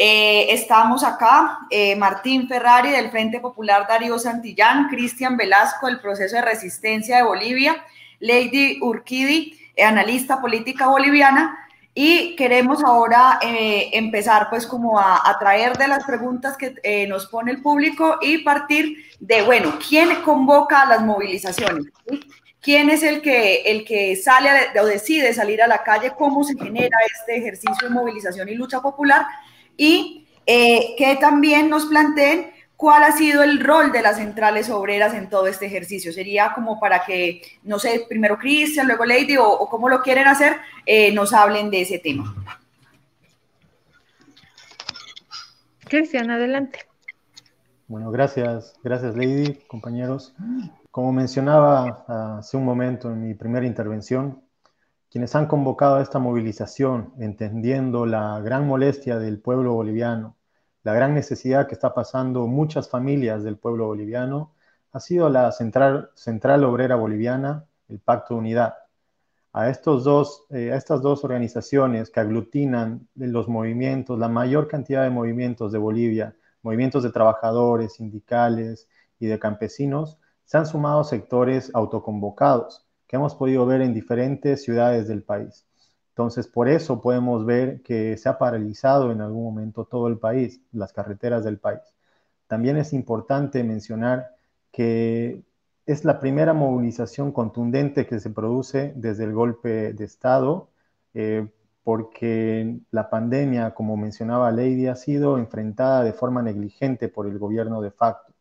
Estamos acá, Martín Ferrari del Frente Popular Darío Santillán, Cristian Velasco del Proceso de Resistencia de Bolivia, Lady Urquidi, analista política boliviana, y queremos ahora empezar pues como a traer de las preguntas que nos pone el público y partir de, bueno, ¿quién convoca a las movilizaciones? ¿Sí? ¿Quién es el que sale o decide salir a la calle? ¿Cómo se genera este ejercicio de movilización y lucha popular? Y que también nos planteen cuál ha sido el rol de las centrales obreras en todo este ejercicio. Sería como para que, no sé, primero Cristian, luego Lady, o cómo lo quieren hacer, nos hablen de ese tema. Cristian, adelante. Bueno, gracias Lady, compañeros. Como mencionaba hace un momento en mi primera intervención, quienes han convocado a esta movilización, entendiendo la gran molestia del pueblo boliviano, la gran necesidad que está pasando muchas familias del pueblo boliviano, ha sido la Central Obrera Boliviana, el Pacto de Unidad. A estas dos organizaciones que aglutinan los movimientos, la mayor cantidad de movimientos de Bolivia, movimientos de trabajadores, sindicales y de campesinos, se han sumado sectores autoconvocados que hemos podido ver en diferentes ciudades del país. Entonces, por eso podemos ver que se ha paralizado en algún momento todo el país, las carreteras del país. También es importante mencionar que es la primera movilización contundente que se produce desde el golpe de Estado, porque la pandemia, como mencionaba Lady, ha sido enfrentada de forma negligente por el gobierno de facto.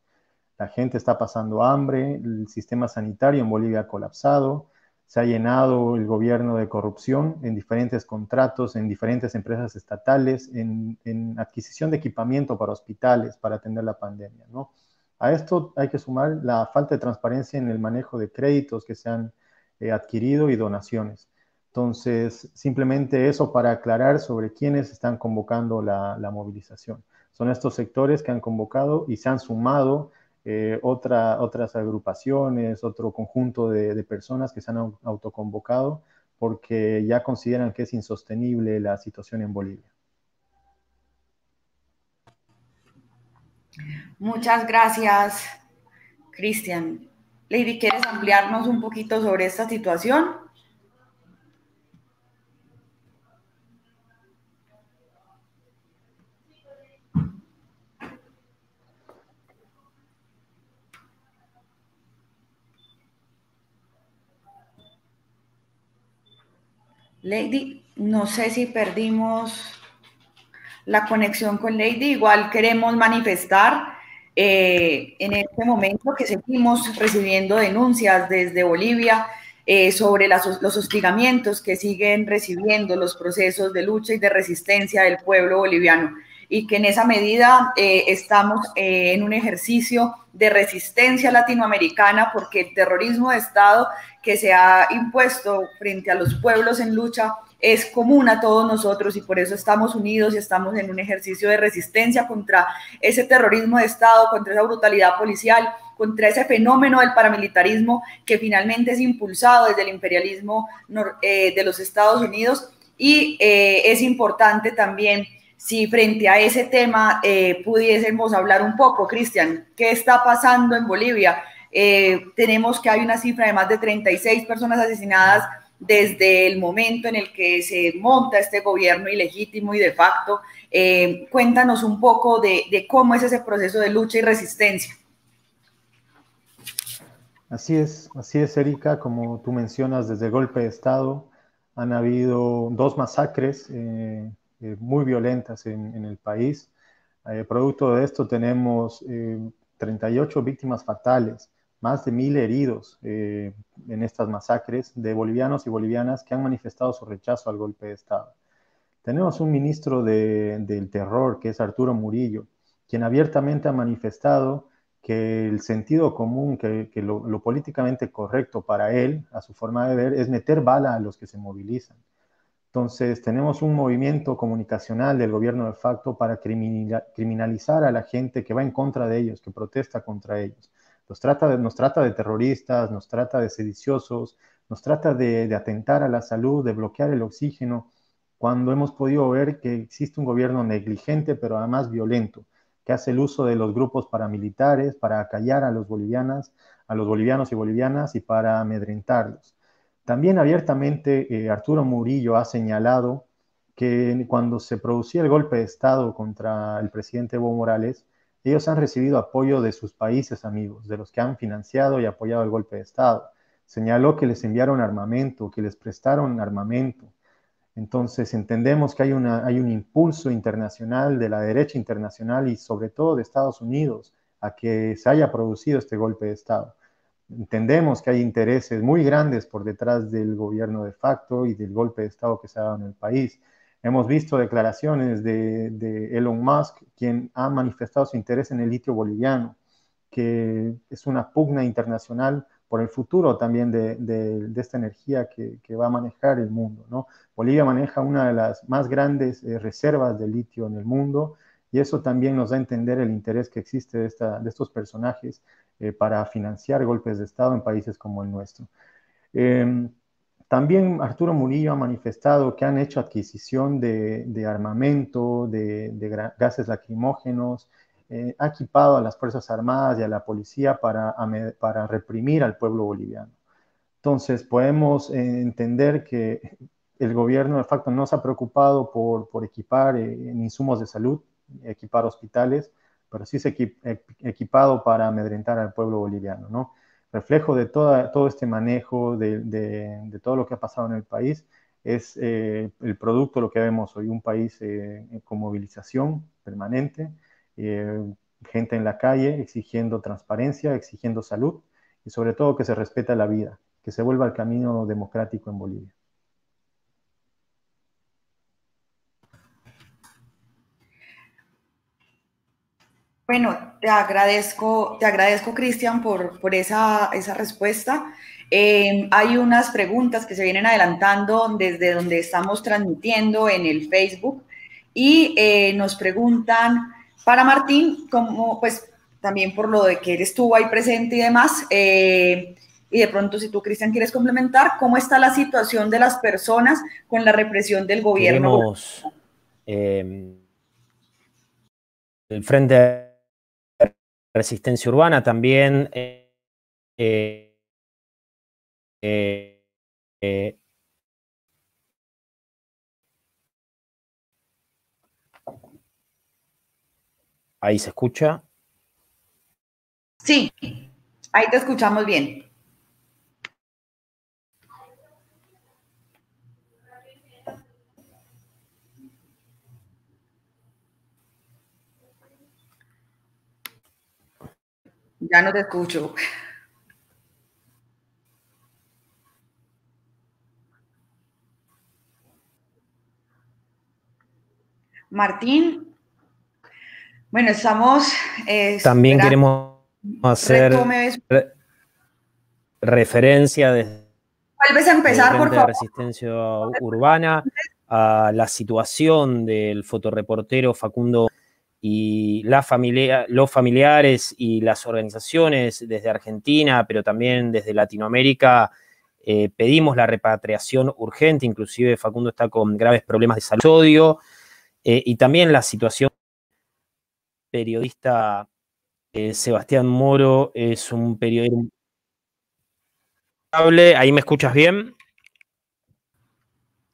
La gente está pasando hambre, el sistema sanitario en Bolivia ha colapsado, se ha llenado el gobierno de corrupción en diferentes contratos, en diferentes empresas estatales, en adquisición de equipamiento para hospitales para atender la pandemia, ¿no? A esto hay que sumar la falta de transparencia en el manejo de créditos que se han adquirido y donaciones. Entonces, simplemente eso para aclarar sobre quiénes están convocando la movilización. Son estos sectores que han convocado y se han sumado otras agrupaciones, otro conjunto de personas que se han autoconvocado porque ya consideran que es insostenible la situación en Bolivia. Muchas gracias, Cristian. Lady, ¿quieres ampliarnos un poquito sobre esta situación? Lady, no sé si perdimos la conexión con Lady, igual queremos manifestar en este momento que seguimos recibiendo denuncias desde Bolivia sobre los hostigamientos que siguen recibiendo los procesos de lucha y de resistencia del pueblo boliviano y que en esa medida estamos en un ejercicio de resistencia latinoamericana porque el terrorismo de Estado que se ha impuesto frente a los pueblos en lucha es común a todos nosotros y por eso estamos unidos y estamos en un ejercicio de resistencia contra ese terrorismo de Estado, contra esa brutalidad policial, contra ese fenómeno del paramilitarismo que finalmente es impulsado desde el imperialismo de los Estados Unidos. Y es importante también, si frente a ese tema pudiésemos hablar un poco, Cristian, ¿qué está pasando en Bolivia? Tenemos que hay una cifra de más de 36 personas asesinadas desde el momento en el que se monta este gobierno ilegítimo y de facto. Cuéntanos un poco de cómo es ese proceso de lucha y resistencia. Así es, Erika, como tú mencionas, desde el golpe de Estado han habido 2 masacres muy violentas en el país. Producto de esto tenemos 38 víctimas fatales, más de 1.000 heridos en estas masacres de bolivianos y bolivianas que han manifestado su rechazo al golpe de Estado. Tenemos un ministro del terror, que es Arturo Murillo, quien abiertamente ha manifestado que el sentido común, que lo políticamente correcto para él, a su forma de ver, es meter bala a los que se movilizan. Entonces, tenemos un movimiento comunicacional del gobierno de facto para criminalizar a la gente que va en contra de ellos, que protesta contra ellos. Nos trata de terroristas, nos trata de sediciosos, nos trata de atentar a la salud, de bloquear el oxígeno, cuando hemos podido ver que existe un gobierno negligente, pero además violento, que hace el uso de los grupos paramilitares para acallar a los bolivianos y bolivianas y para amedrentarlos. También abiertamente Arturo Murillo ha señalado que cuando se producía el golpe de Estado contra el presidente Evo Morales, ellos han recibido apoyo de sus países amigos, de los que han financiado y apoyado el golpe de Estado. Señaló que les enviaron armamento, que les prestaron armamento. Entonces entendemos que hay un impulso internacional de la derecha internacional y sobre todo de Estados Unidos a que se haya producido este golpe de Estado. Entendemos que hay intereses muy grandes por detrás del gobierno de facto y del golpe de Estado que se ha dado en el país. Hemos visto declaraciones de Elon Musk, quien ha manifestado su interés en el litio boliviano, que es una pugna internacional por el futuro también de esta energía que va a manejar el mundo, ¿no? Bolivia maneja una de las más grandes reservas de litio en el mundo, y eso también nos da a entender el interés que existe de estos personajes para financiar golpes de Estado en países como el nuestro. También Arturo Murillo ha manifestado que han hecho adquisición de armamento, de gases lacrimógenos, ha equipado a las Fuerzas Armadas y a la policía para reprimir al pueblo boliviano. Entonces, podemos entender que el gobierno de facto no se ha preocupado por equipar en insumos de salud, equipar hospitales, pero sí se ha equipado para amedrentar al pueblo boliviano, ¿no? Reflejo de todo este manejo, de todo lo que ha pasado en el país, es el producto de lo que vemos hoy, un país con movilización permanente, eh, gente en la calle exigiendo transparencia, exigiendo salud y sobre todo que se respete la vida, que se vuelva al camino democrático en Bolivia. Bueno, te agradezco, Cristian, por esa respuesta. Hay unas preguntas que se vienen adelantando desde donde estamos transmitiendo en el Facebook y nos preguntan para Martín, como pues también por lo de que él estuvo ahí presente y demás, y de pronto si tú, Cristian, quieres complementar, ¿cómo está la situación de las personas con la represión del gobierno? Queremos el Frente de Resistencia Urbana también ahí se escucha. Sí, ahí te escuchamos bien. Ya no te escucho. Martín, bueno, estamos... También queremos hacer referencia desde ¿Vuelves a empezar, el por Frente favor? de Resistencia Urbana a la situación del fotoreportero Facundo y los familiares y las organizaciones desde Argentina, pero también desde Latinoamérica, pedimos la repatriación urgente, inclusive Facundo está con graves problemas de salud, y también la situación periodista Sebastián Moro es un periodista. ¿Ahí me escuchas bien?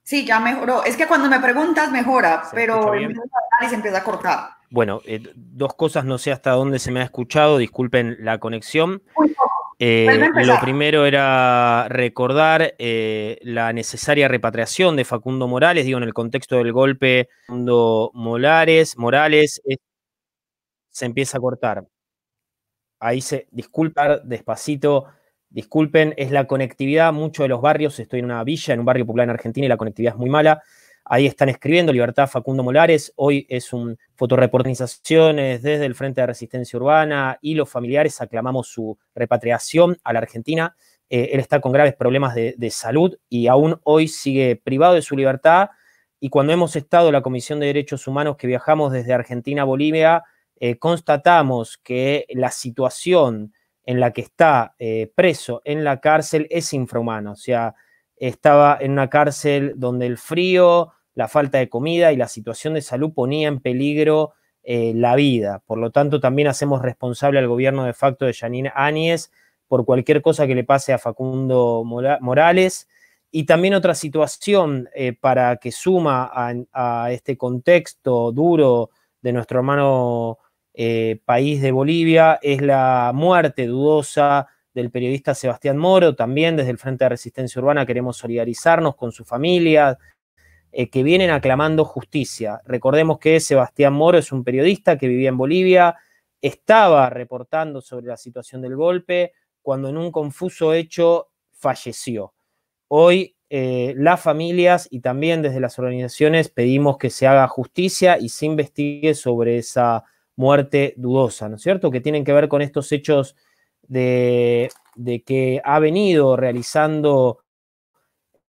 Sí, ya mejoró. Es que cuando me preguntas mejora, pero bien? empieza a hablar y se empieza a cortar. Bueno, dos cosas, no sé hasta dónde se me ha escuchado, disculpen la conexión. Lo primero era recordar la necesaria repatriación de Facundo Morales, digo, en el contexto del golpe, Facundo Morales, se empieza a cortar. Ahí disculpa, despacito, disculpen, es la conectividad, muchos de los barrios, estoy en una villa, en un barrio popular en Argentina y la conectividad es muy mala. Ahí están escribiendo Libertad Facundo Morales, hoy es un fotoreportaciones desde el Frente de Resistencia Urbana y los familiares aclamamos su repatriación a la Argentina. Él está con graves problemas de salud y aún hoy sigue privado de su libertad. Y cuando hemos estado en la Comisión de Derechos Humanos que viajamos desde Argentina a Bolivia, constatamos que la situación en la que está preso en la cárcel es infrahumana. O sea, estaba en una cárcel donde el frío, la falta de comida y la situación de salud ponía en peligro la vida. Por lo tanto, también hacemos responsable al gobierno de facto de Yanine Áñez por cualquier cosa que le pase a Facundo Morales. Y también otra situación para que suma a este contexto duro de nuestro hermano país de Bolivia es la muerte dudosa del periodista Sebastián Moro. También desde el Frente de Resistencia Urbana queremos solidarizarnos con su familia, que vienen aclamando justicia. Recordemos que Sebastián Moro es un periodista que vivía en Bolivia, estaba reportando sobre la situación del golpe, cuando en un confuso hecho falleció. Hoy las familias y también desde las organizaciones pedimos que se haga justicia y se investigue sobre esa muerte dudosa, ¿no es cierto? Que tienen que ver con estos hechos de que ha venido realizando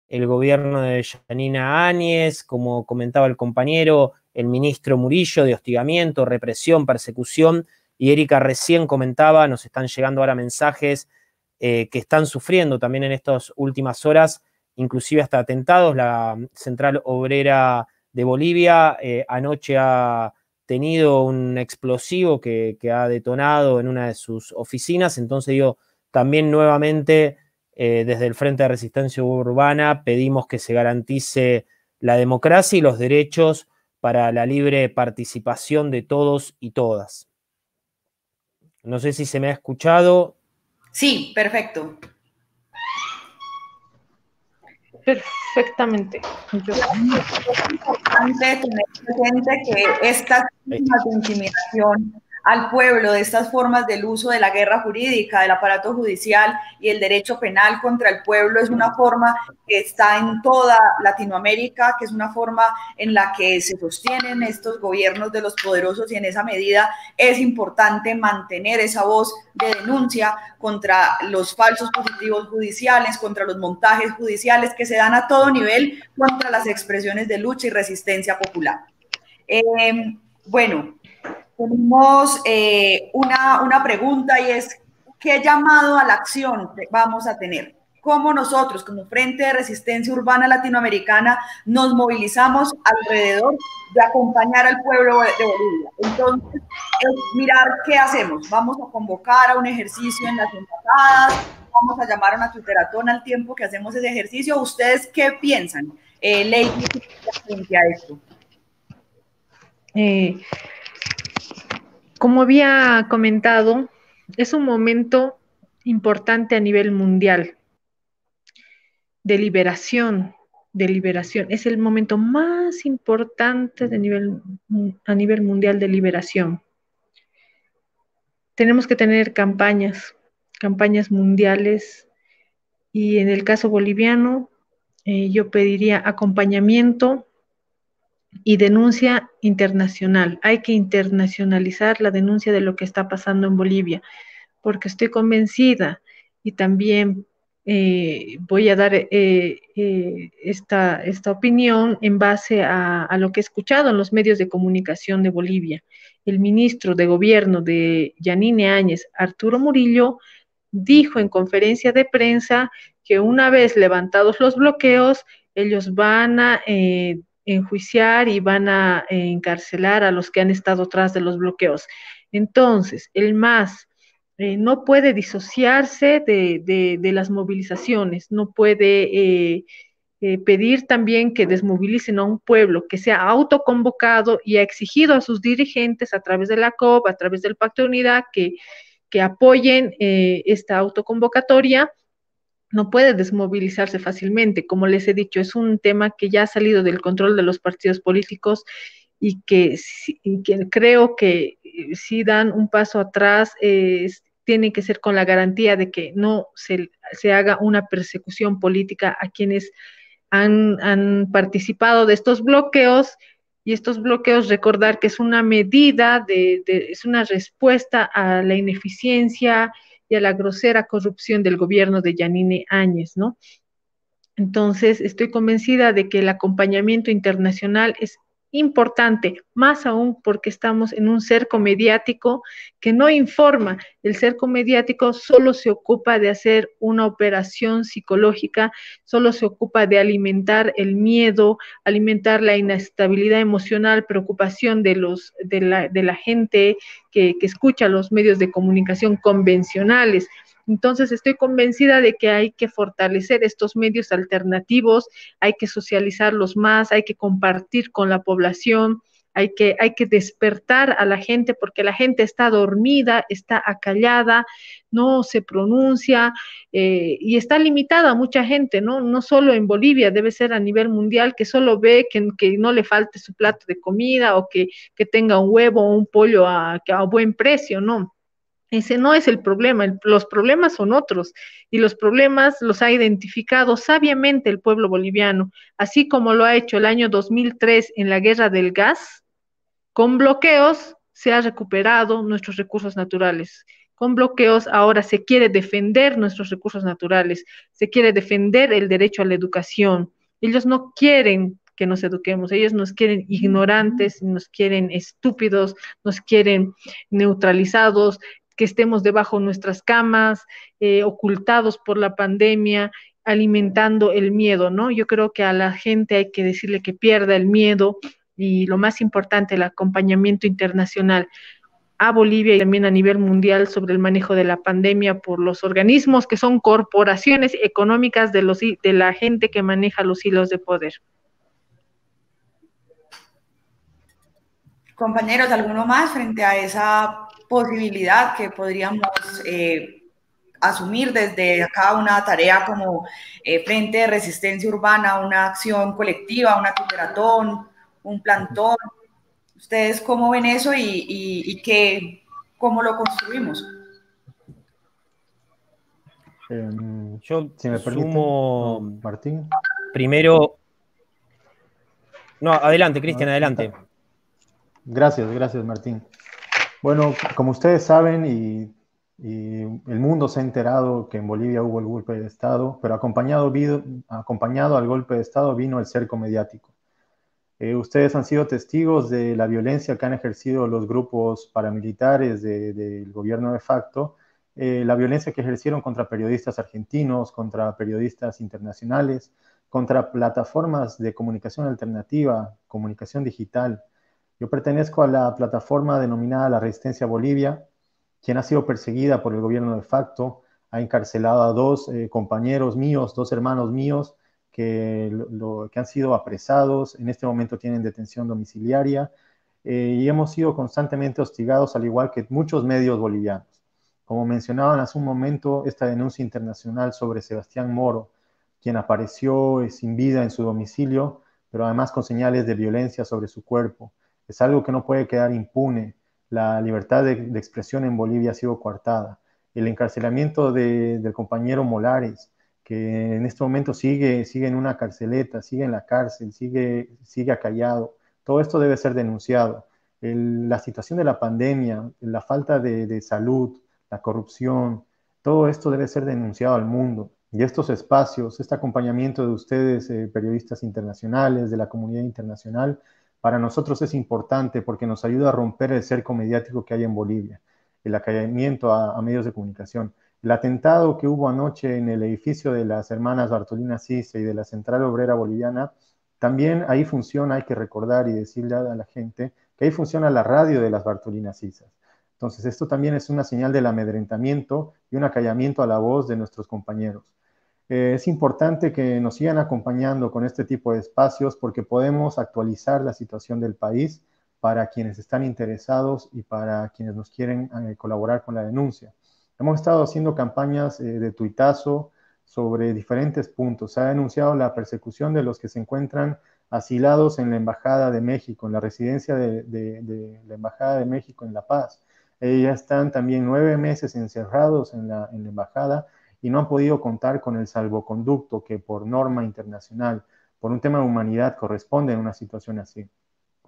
el gobierno de Yanina Áñez, como comentaba el compañero, el ministro Murillo, de hostigamiento, represión, persecución, y Erika recién comentaba, nos están llegando ahora mensajes que están sufriendo también en estas últimas horas, inclusive hasta atentados. La Central Obrera de Bolivia anoche ha tenido un explosivo que ha detonado en una de sus oficinas. Entonces digo, también nuevamente desde el Frente de Resistencia Urbana pedimos que se garantice la democracia y los derechos para la libre participación de todos y todas. No sé si se me ha escuchado. Sí, perfecto. Perfectamente. Es importante tener presente que estas formas de intimidación al pueblo, de estas formas del uso de la guerra jurídica, del aparato judicial y el derecho penal contra el pueblo es una forma que está en toda Latinoamérica, que es una forma en la que se sostienen estos gobiernos de los poderosos, y en esa medida es importante mantener esa voz de denuncia contra los falsos positivos judiciales, contra los montajes judiciales que se dan a todo nivel, contra las expresiones de lucha y resistencia popular. Bueno, tenemos una pregunta, y es: ¿qué llamado a la acción vamos a tener? ¿Cómo nosotros, como Frente de Resistencia Urbana Latinoamericana, nos movilizamos alrededor de acompañar al pueblo de Bolivia? Entonces, mirar qué hacemos. Vamos a convocar a un ejercicio en las embajadas, vamos a llamar a una tuteratón al tiempo que hacemos ese ejercicio. ¿Ustedes qué piensan, Lady, frente a esto? Como había comentado, es un momento importante a nivel mundial de liberación, Es el momento más importante a nivel mundial de liberación. Tenemos que tener campañas mundiales, y en el caso boliviano, yo pediría acompañamiento y denuncia internacional. Hay que internacionalizar la denuncia de lo que está pasando en Bolivia, porque estoy convencida, y también voy a dar esta opinión en base a lo que he escuchado en los medios de comunicación de Bolivia. El ministro de Gobierno de Yanine Áñez, Arturo Murillo, dijo en conferencia de prensa que una vez levantados los bloqueos, ellos van a enjuiciar y van a encarcelar a los que han estado tras de los bloqueos. Entonces, el MAS no puede disociarse de las movilizaciones, no puede pedir también que desmovilicen a un pueblo que se ha autoconvocado y ha exigido a sus dirigentes a través de la COP, a través del Pacto de Unidad, que apoyen esta autoconvocatoria. No puede desmovilizarse fácilmente. Como les he dicho, es un tema que ya ha salido del control de los partidos políticos, y que creo que si dan un paso atrás, tiene que ser con la garantía de que no se haga una persecución política a quienes han participado de estos bloqueos. Y estos bloqueos, recordar que es una medida, es una respuesta a la ineficiencia y a la grosera corrupción del gobierno de Yanine Áñez, ¿no? Entonces, estoy convencida de que el acompañamiento internacional es importante, más aún porque estamos en un cerco mediático que no informa. El cerco mediático solo se ocupa de hacer una operación psicológica, solo se ocupa de alimentar el miedo, alimentar la inestabilidad emocional, preocupación de la gente que escucha los medios de comunicación convencionales. Entonces, estoy convencida de que hay que fortalecer estos medios alternativos, hay que socializarlos más, hay que compartir con la población, hay que despertar a la gente, porque la gente está dormida, está acallada, no se pronuncia, y está limitada mucha gente, ¿no? No solo en Bolivia, debe ser a nivel mundial, que solo ve que no le falte su plato de comida, o que tenga un huevo o un pollo a buen precio, ¿no? Ese no es el problema, los problemas son otros, y los problemas los ha identificado sabiamente el pueblo boliviano, así como lo ha hecho el año 2003 en la guerra del gas. Con bloqueos se ha recuperado nuestros recursos naturales. Con bloqueos ahora se quiere defender nuestros recursos naturales, se quiere defender el derecho a la educación. Ellos no quieren que nos eduquemos, ellos nos quieren ignorantes, nos quieren estúpidos, nos quieren neutralizados, que estemos debajo de nuestras camas, ocultados por la pandemia, alimentando el miedo, ¿no? Yo creo que a la gente hay que decirle que pierda el miedo, y lo más importante, el acompañamiento internacional a Bolivia y también a nivel mundial sobre el manejo de la pandemia por los organismos que son corporaciones económicas de la gente que maneja los hilos de poder. Compañeros, ¿alguno más frente a esa posibilidad que podríamos asumir desde acá una tarea como Frente de Resistencia Urbana, una acción colectiva, una tuteratón, un plantón? ¿Ustedes cómo ven eso y cómo lo construimos? Yo si me permiten, sumo Martín. Primero. No, adelante, Cristian, adelante. Gracias, Martín. Bueno, como ustedes saben, y el mundo se ha enterado que en Bolivia hubo el golpe de Estado, pero acompañado al golpe de Estado vino el cerco mediático. Ustedes han sido testigos de la violencia que han ejercido los grupos paramilitares del gobierno de facto, la violencia que ejercieron contra periodistas argentinos, contra periodistas internacionales, contra plataformas de comunicación alternativa, comunicación digital. Yo pertenezco a la plataforma denominada La Resistencia Bolivia, quien ha sido perseguida por el gobierno de facto, ha encarcelado a dos compañeros míos, dos hermanos míos, que han sido apresados, en este momento tienen detención domiciliaria, y hemos sido constantemente hostigados, al igual que muchos medios bolivianos. Como mencionaban hace un momento, esta denuncia internacional sobre Sebastián Moro, quien apareció sin vida en su domicilio, pero además con señales de violencia sobre su cuerpo, es algo que no puede quedar impune. La libertad de expresión en Bolivia ha sido coartada. El encarcelamiento del compañero Molares, que en este momento sigue en una carceleta, sigue en la cárcel, sigue acallado. Todo esto debe ser denunciado. La situación de la pandemia, la falta de salud, la corrupción, todo esto debe ser denunciado al mundo. Y estos espacios, este acompañamiento de ustedes, periodistas internacionales, de la comunidad internacional, para nosotros es importante porque nos ayuda a romper el cerco mediático que hay en Bolivia, el acallamiento a medios de comunicación. El atentado que hubo anoche en el edificio de las hermanas Bartolina Sisa y de la Central Obrera Boliviana, también ahí funciona, hay que recordar y decirle a la gente, que ahí funciona la radio de las Bartolina Sisas. Entonces, esto también es una señal del amedrentamiento y un acallamiento a la voz de nuestros compañeros. Es importante que nos sigan acompañando con este tipo de espacios porque podemos actualizar la situación del país para quienes están interesados y para quienes nos quieren colaborar con la denuncia. Hemos estado haciendo campañas de tuitazo sobre diferentes puntos. Se ha denunciado la persecución de los que se encuentran asilados en la Embajada de México, en la residencia de la Embajada de México en La Paz. Ya están también 9 meses encerrados en la embajada y no han podido contar con el salvoconducto que por norma internacional, por un tema de humanidad, corresponde en una situación así.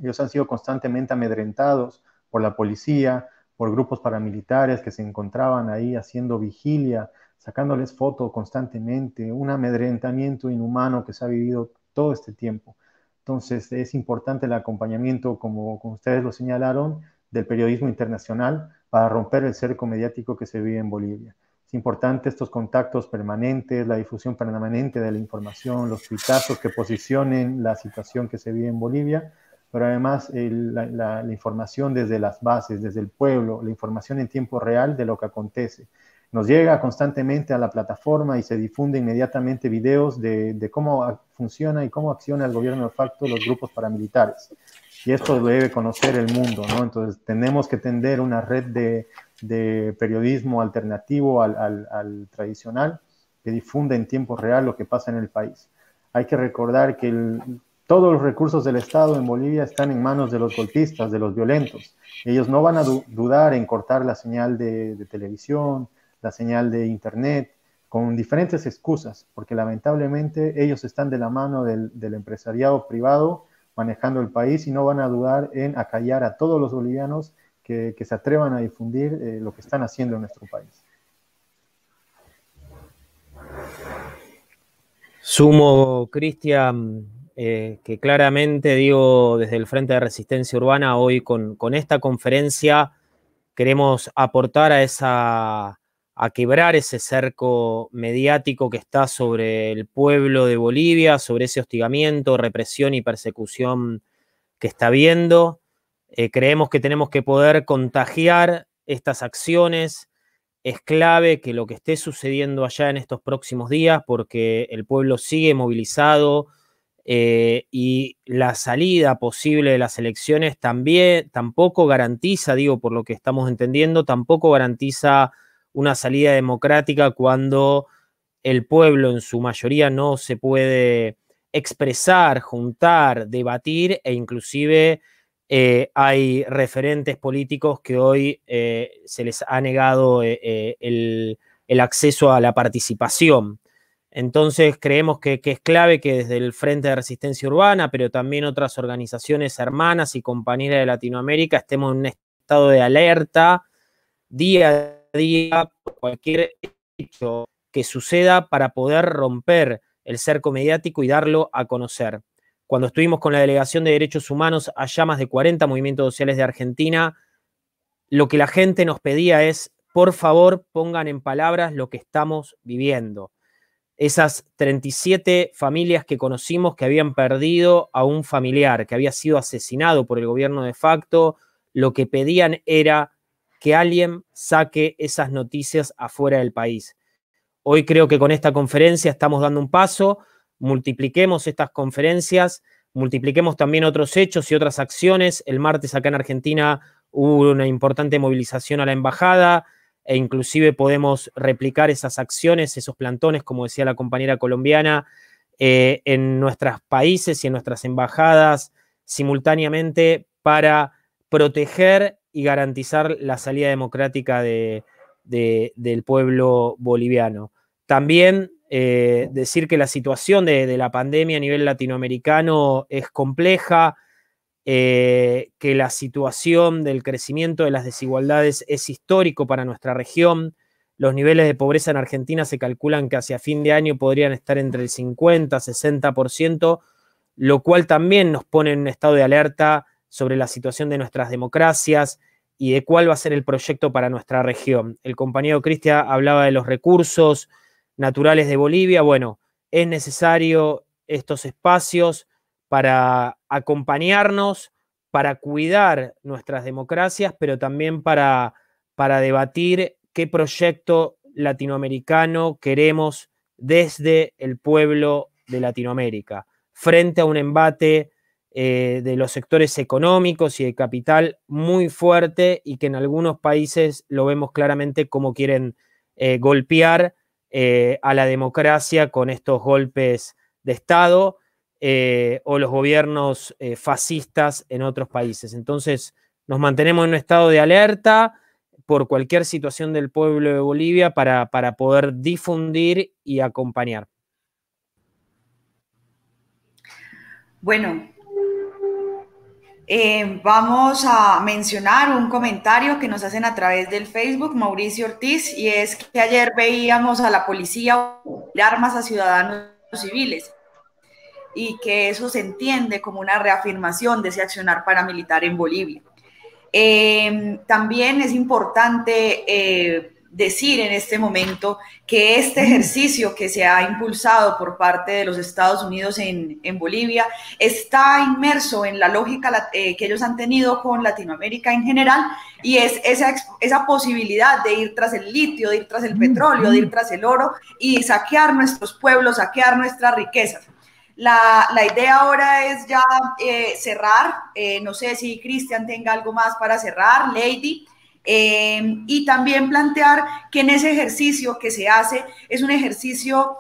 Ellos han sido constantemente amedrentados por la policía, por grupos paramilitares que se encontraban ahí haciendo vigilia, sacándoles fotos constantemente, un amedrentamiento inhumano que se ha vivido todo este tiempo. Entonces es importante el acompañamiento, como ustedes lo señalaron, del periodismo internacional para romper el cerco mediático que se vive en Bolivia. Es importante estos contactos permanentes, la difusión permanente de la información, los tuitazos que posicionen la situación que se vive en Bolivia, pero además la información desde las bases, desde el pueblo, la información en tiempo real de lo que acontece. Nos llega constantemente a la plataforma y se difunde inmediatamente videos de cómo funciona y cómo acciona el gobierno de facto, los grupos paramilitares. Y esto lo debe conocer el mundo, ¿no? Entonces tenemos que tender una red de periodismo alternativo al tradicional que difunde en tiempo real lo que pasa en el país. Hay que recordar que todos los recursos del Estado en Bolivia están en manos de los golpistas, de los violentos. Ellos no van a dudar en cortar la señal de televisión, la señal de internet, con diferentes excusas, porque lamentablemente ellos están de la mano del empresariado privado manejando el país y no van a dudar en acallar a todos los bolivianos que se atrevan a difundir lo que están haciendo en nuestro país. Sumo, Cristian, que claramente, digo, desde el Frente de Resistencia Urbana, hoy con esta conferencia queremos aportar a quebrar ese cerco mediático que está sobre el pueblo de Bolivia, sobre ese hostigamiento, represión y persecución que está habiendo. Creemos que tenemos que poder contagiar estas acciones. Es clave que lo que esté sucediendo allá en estos próximos días, porque el pueblo sigue movilizado y la salida posible de las elecciones tampoco garantiza, digo, por lo que estamos entendiendo, tampoco garantiza una salida democrática cuando el pueblo en su mayoría no se puede expresar, juntar, debatir e inclusive hay referentes políticos que hoy se les ha negado el acceso a la participación. Entonces creemos que es clave que desde el Frente de Resistencia Urbana, pero también otras organizaciones hermanas y compañeras de Latinoamérica, estemos en un estado de alerta día a día por cualquier hecho que suceda para poder romper el cerco mediático y darlo a conocer. Cuando estuvimos con la Delegación de Derechos Humanos allá más de 40 movimientos sociales de Argentina, lo que la gente nos pedía es, por favor, pongan en palabras lo que estamos viviendo. Esas 37 familias que conocimos que habían perdido a un familiar, que había sido asesinado por el gobierno de facto, lo que pedían era que alguien saque esas noticias afuera del país. Hoy creo que con esta conferencia estamos dando un paso, multipliquemos estas conferencias, multipliquemos también otros hechos y otras acciones. El martes acá en Argentina hubo una importante movilización a la embajada e inclusive podemos replicar esas acciones, esos plantones, como decía la compañera colombiana, en nuestros países y en nuestras embajadas simultáneamente para proteger y garantizar la salida democrática del pueblo boliviano. También decir que la situación de la pandemia a nivel latinoamericano es compleja, que la situación del crecimiento de las desigualdades es histórico para nuestra región. Los niveles de pobreza en Argentina se calculan que hacia fin de año podrían estar entre el 50-60%, lo cual también nos pone en un estado de alerta sobre la situación de nuestras democracias y de cuál va a ser el proyecto para nuestra región. El compañero Cristian hablaba de los recursos naturales de Bolivia. Bueno, es necesario estos espacios para acompañarnos, para cuidar nuestras democracias, pero también para debatir qué proyecto latinoamericano queremos desde el pueblo de Latinoamérica, frente a un embate de los sectores económicos y de capital muy fuerte y que en algunos países lo vemos claramente como quieren golpear a la democracia con estos golpes de Estado o los gobiernos fascistas en otros países. Entonces nos mantenemos en un estado de alerta por cualquier situación del pueblo de Bolivia para poder difundir y acompañar. Bueno, vamos a mencionar un comentario que nos hacen a través del Facebook, Mauricio Ortiz, y es que ayer veíamos a la policía dar armas a ciudadanos civiles y que eso se entiende como una reafirmación de ese accionar paramilitar en Bolivia. También es importante decir en este momento que este ejercicio que se ha impulsado por parte de los Estados Unidos en Bolivia está inmerso en la lógica que ellos han tenido con Latinoamérica en general, y es esa posibilidad de ir tras el litio, de ir tras el petróleo, de ir tras el oro y saquear nuestros pueblos, saquear nuestras riquezas. La idea ahora es ya cerrar, no sé si Cristian tenga algo más para cerrar, Lady. y también plantear que en ese ejercicio que se hace es un ejercicio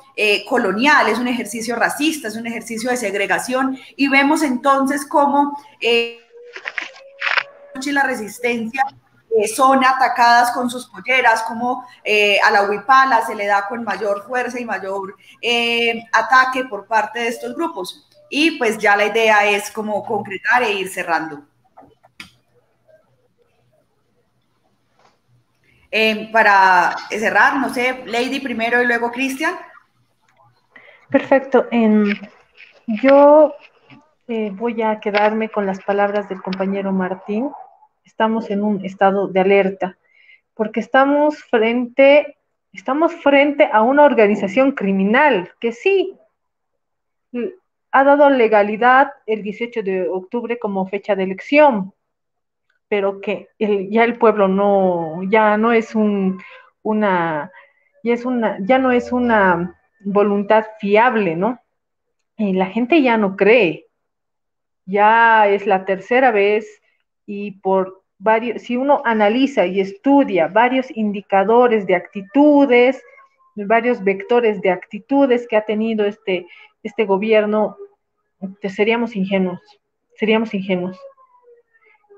colonial, es un ejercicio racista, es un ejercicio de segregación, y vemos entonces cómo y la resistencia son atacadas con sus polleras, como a la huipala se le da con mayor fuerza y mayor ataque por parte de estos grupos. Y pues ya la idea es como concretar e ir cerrando. Para cerrar, no sé, Lady primero y luego Cristian. Perfecto. Yo voy a quedarme con las palabras del compañero Martín. Estamos en un estado de alerta, porque estamos frente a una organización criminal que sí ha dado legalidad el 18 de octubre como fecha de elección, pero que ya el pueblo ya no es ya no es una voluntad fiable, ¿no? Y la gente ya no cree. Ya es la tercera vez, y si uno analiza y estudia varios indicadores de actitudes, varios vectores de actitudes que ha tenido este gobierno, seríamos ingenuos.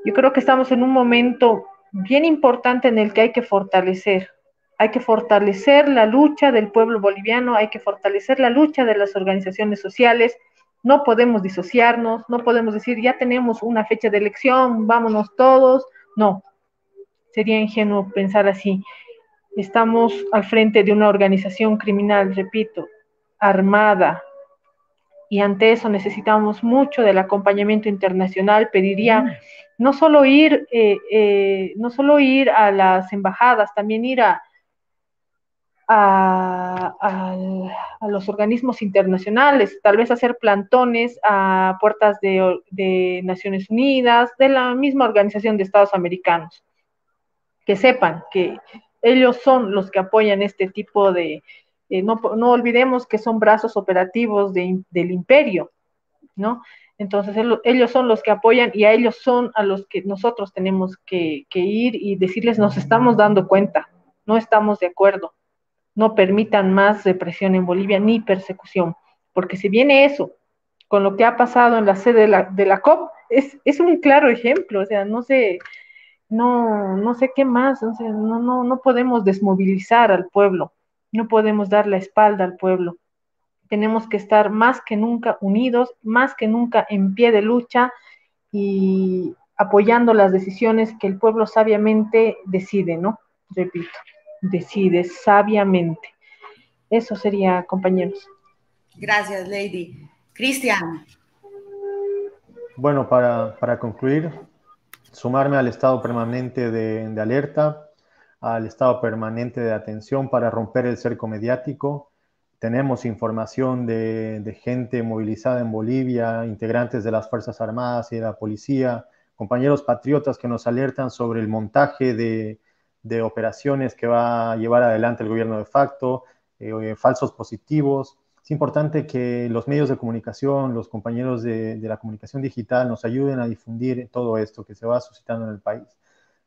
Yo creo que estamos en un momento bien importante en el que hay que fortalecer la lucha del pueblo boliviano, hay que fortalecer la lucha de las organizaciones sociales. No podemos disociarnos, no podemos decir ya tenemos una fecha de elección, vámonos todos. No, sería ingenuo pensar así. Estamos al frente de una organización criminal, repito, armada, y ante eso necesitamos mucho del acompañamiento internacional. Pediría no solo ir a las embajadas, también ir a los organismos internacionales, tal vez hacer plantones a puertas de Naciones Unidas, de la misma Organización de Estados Americanos, que sepan que ellos son los que apoyan este tipo de... no olvidemos que son brazos operativos del imperio, ¿no? Entonces ellos son los que apoyan, y a ellos son a los que nosotros tenemos que ir y decirles: nos estamos dando cuenta, no estamos de acuerdo, no permitan más represión en Bolivia ni persecución, porque si viene eso con lo que ha pasado en la sede de la COP, es un claro ejemplo. O sea, no sé qué más. O sea, no podemos desmovilizar al pueblo, no podemos dar la espalda al pueblo. Tenemos que estar más que nunca unidos, más que nunca en pie de lucha y apoyando las decisiones que el pueblo sabiamente decide, ¿no? Repito, decide sabiamente. Eso sería, compañeros. Gracias, Lady. Cristian. Bueno, para concluir, sumarme al estado permanente de alerta, al estado permanente de atención para romper el cerco mediático. Tenemos información de gente movilizada en Bolivia, integrantes de las Fuerzas Armadas y de la policía, compañeros patriotas que nos alertan sobre el montaje de operaciones que va a llevar adelante el gobierno de facto, falsos positivos. Es importante que los medios de comunicación, los compañeros de la comunicación digital nos ayuden a difundir todo esto que se va suscitando en el país.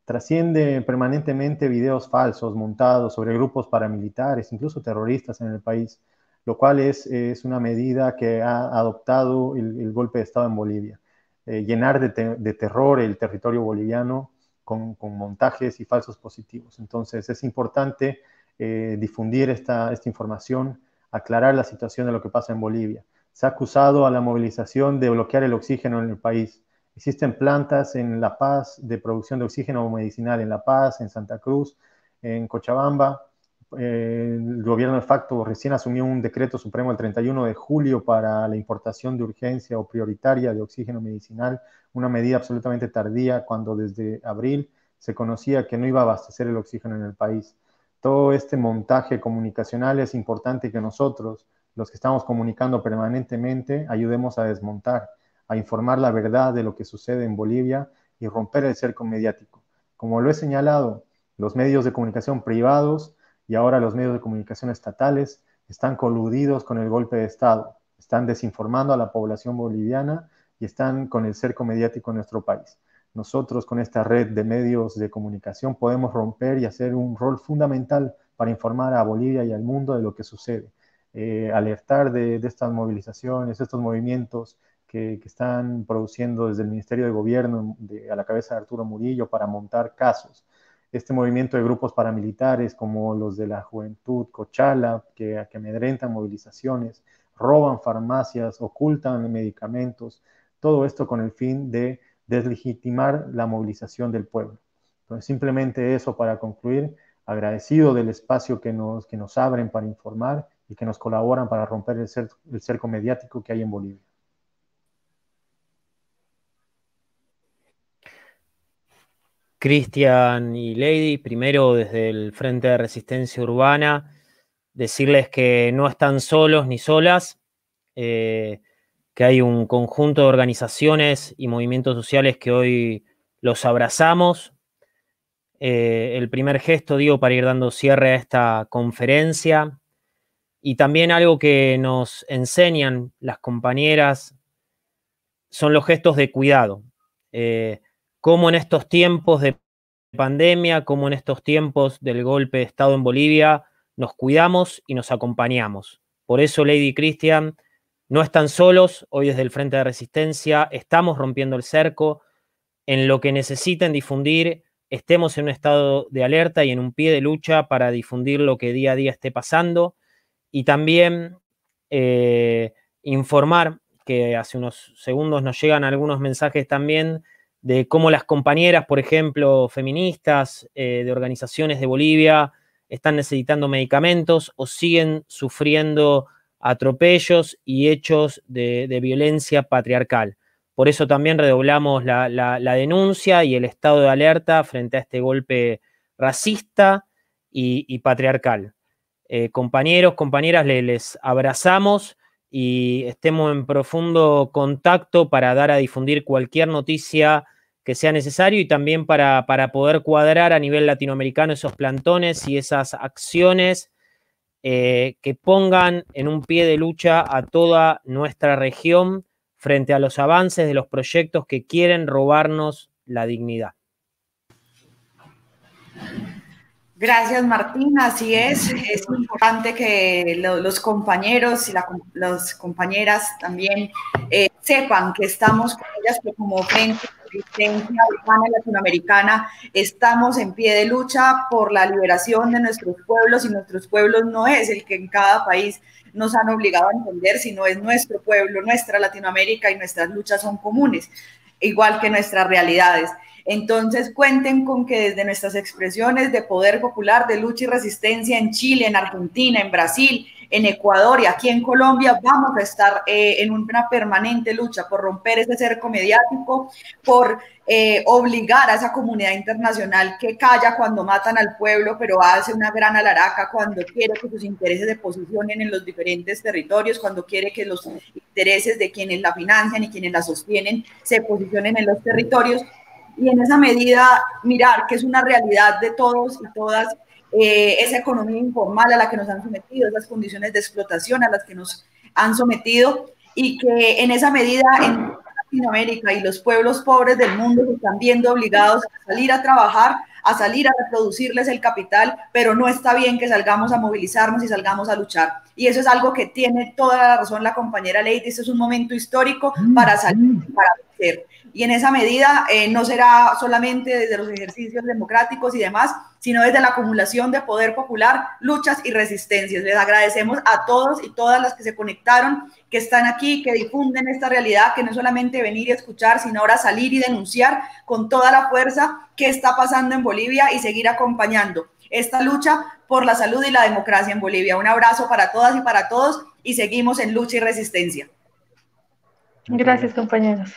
Trasciende permanentemente videos falsos montados sobre grupos paramilitares, incluso terroristas en el país, lo cual es una medida que ha adoptado el golpe de Estado en Bolivia. Llenar de terror el territorio boliviano con montajes y falsos positivos. Entonces es importante difundir esta información, aclarar la situación de lo que pasa en Bolivia. Se ha acusado a la movilización de bloquear el oxígeno en el país. Existen plantas en La Paz de producción de oxígeno medicinal en La Paz, en Santa Cruz, en Cochabamba. El gobierno de facto recién asumió un decreto supremo el 31 de julio para la importación de urgencia o prioritaria de oxígeno medicinal, una medida absolutamente tardía cuando desde abril se conocía que no iba a abastecer el oxígeno en el país. Todo este montaje comunicacional es importante que nosotros, los que estamos comunicando permanentemente, ayudemos a desmontar, a informar la verdad de lo que sucede en Bolivia y romper el cerco mediático. Como lo he señalado, los medios de comunicación privados y ahora los medios de comunicación estatales están coludidos con el golpe de Estado, están desinformando a la población boliviana y están con el cerco mediático en nuestro país. nosotros con esta red de medios de comunicación podemos romper y hacer un rol fundamental para informar a Bolivia y al mundo de lo que sucede. Alertar de estas movilizaciones, estos movimientos que están produciendo desde el Ministerio de Gobierno a la cabeza de Arturo Murillo para montar casos. Este movimiento de grupos paramilitares como los de la Juventud Cochala, que amedrentan movilizaciones, roban farmacias, ocultan medicamentos, todo esto con el fin de deslegitimar la movilización del pueblo. Entonces, simplemente eso para concluir, agradecido del espacio que nos abren para informar y que nos colaboran para romper el cerco mediático que hay en Bolivia. Cristian y Lady, primero desde el Frente de Resistencia Urbana, decirles que no están solos ni solas, que hay un conjunto de organizaciones y movimientos sociales que hoy los abrazamos. El primer gesto, digo, para ir dando cierre a esta conferencia, y también algo que nos enseñan las compañeras son los gestos de cuidado. Cómo en estos tiempos de pandemia, cómo en estos tiempos del golpe de Estado en Bolivia, nos cuidamos y nos acompañamos. Por eso, Lady y Cristian, no están solos, hoy desde el Frente de Resistencia estamos rompiendo el cerco. En lo que necesiten difundir, estemos en un estado de alerta y en un pie de lucha para difundir lo que día a día esté pasando. Y también informar, que hace unos segundos nos llegan algunos mensajes también, de cómo las compañeras, por ejemplo, feministas de organizaciones de Bolivia, están necesitando medicamentos o siguen sufriendo atropellos y hechos de violencia patriarcal. Por eso también redoblamos la denuncia y el estado de alerta frente a este golpe racista y patriarcal. Compañeros, compañeras, les abrazamos y estemos en profundo contacto para dar a difundir cualquier noticia que sea necesario y también para poder cuadrar a nivel latinoamericano esos plantones y esas acciones que pongan en un pie de lucha a toda nuestra región frente a los avances de los proyectos que quieren robarnos la dignidad. Gracias, Martín. Así es importante que los compañeros y las compañeras también sepan que estamos con ellas, que como Frente de Resistencia Urbana Latinoamericana estamos en pie de lucha por la liberación de nuestros pueblos, y nuestros pueblos no es el que en cada país nos han obligado a entender, sino es nuestro pueblo, nuestra Latinoamérica, y nuestras luchas son comunes, igual que nuestras realidades. Entonces cuenten con que desde nuestras expresiones de poder popular, de lucha y resistencia en Chile, en Argentina, en Brasil, en Ecuador y aquí en Colombia, vamos a estar en una permanente lucha por romper ese cerco mediático, por obligar a esa comunidad internacional que calla cuando matan al pueblo, pero hace una gran alaraca cuando quiere que sus intereses se posicionen en los diferentes territorios, cuando quiere que los intereses de quienes la financian y quienes la sostienen se posicionen en los territorios. Y en esa medida mirar que es una realidad de todos y todas, esa economía informal a la que nos han sometido, esas condiciones de explotación a las que nos han sometido, y que en esa medida en Latinoamérica y los pueblos pobres del mundo se están viendo obligados a salir a trabajar, a salir a reproducirles el capital, pero no está bien que salgamos a movilizarnos y salgamos a luchar. Y eso es algo que tiene toda la razón la compañera Lady. Este es un momento histórico para salir, para vencer. Y en esa medida no será solamente desde los ejercicios democráticos y demás, sino desde la acumulación de poder popular, luchas y resistencias. Les agradecemos a todos y todas las que se conectaron, que están aquí, que difunden esta realidad, que no es solamente venir y escuchar, sino ahora salir y denunciar con toda la fuerza qué está pasando en Bolivia y seguir acompañando esta lucha por la salud y la democracia en Bolivia. Un abrazo para todas y para todos, y seguimos en lucha y resistencia. Gracias, compañeros.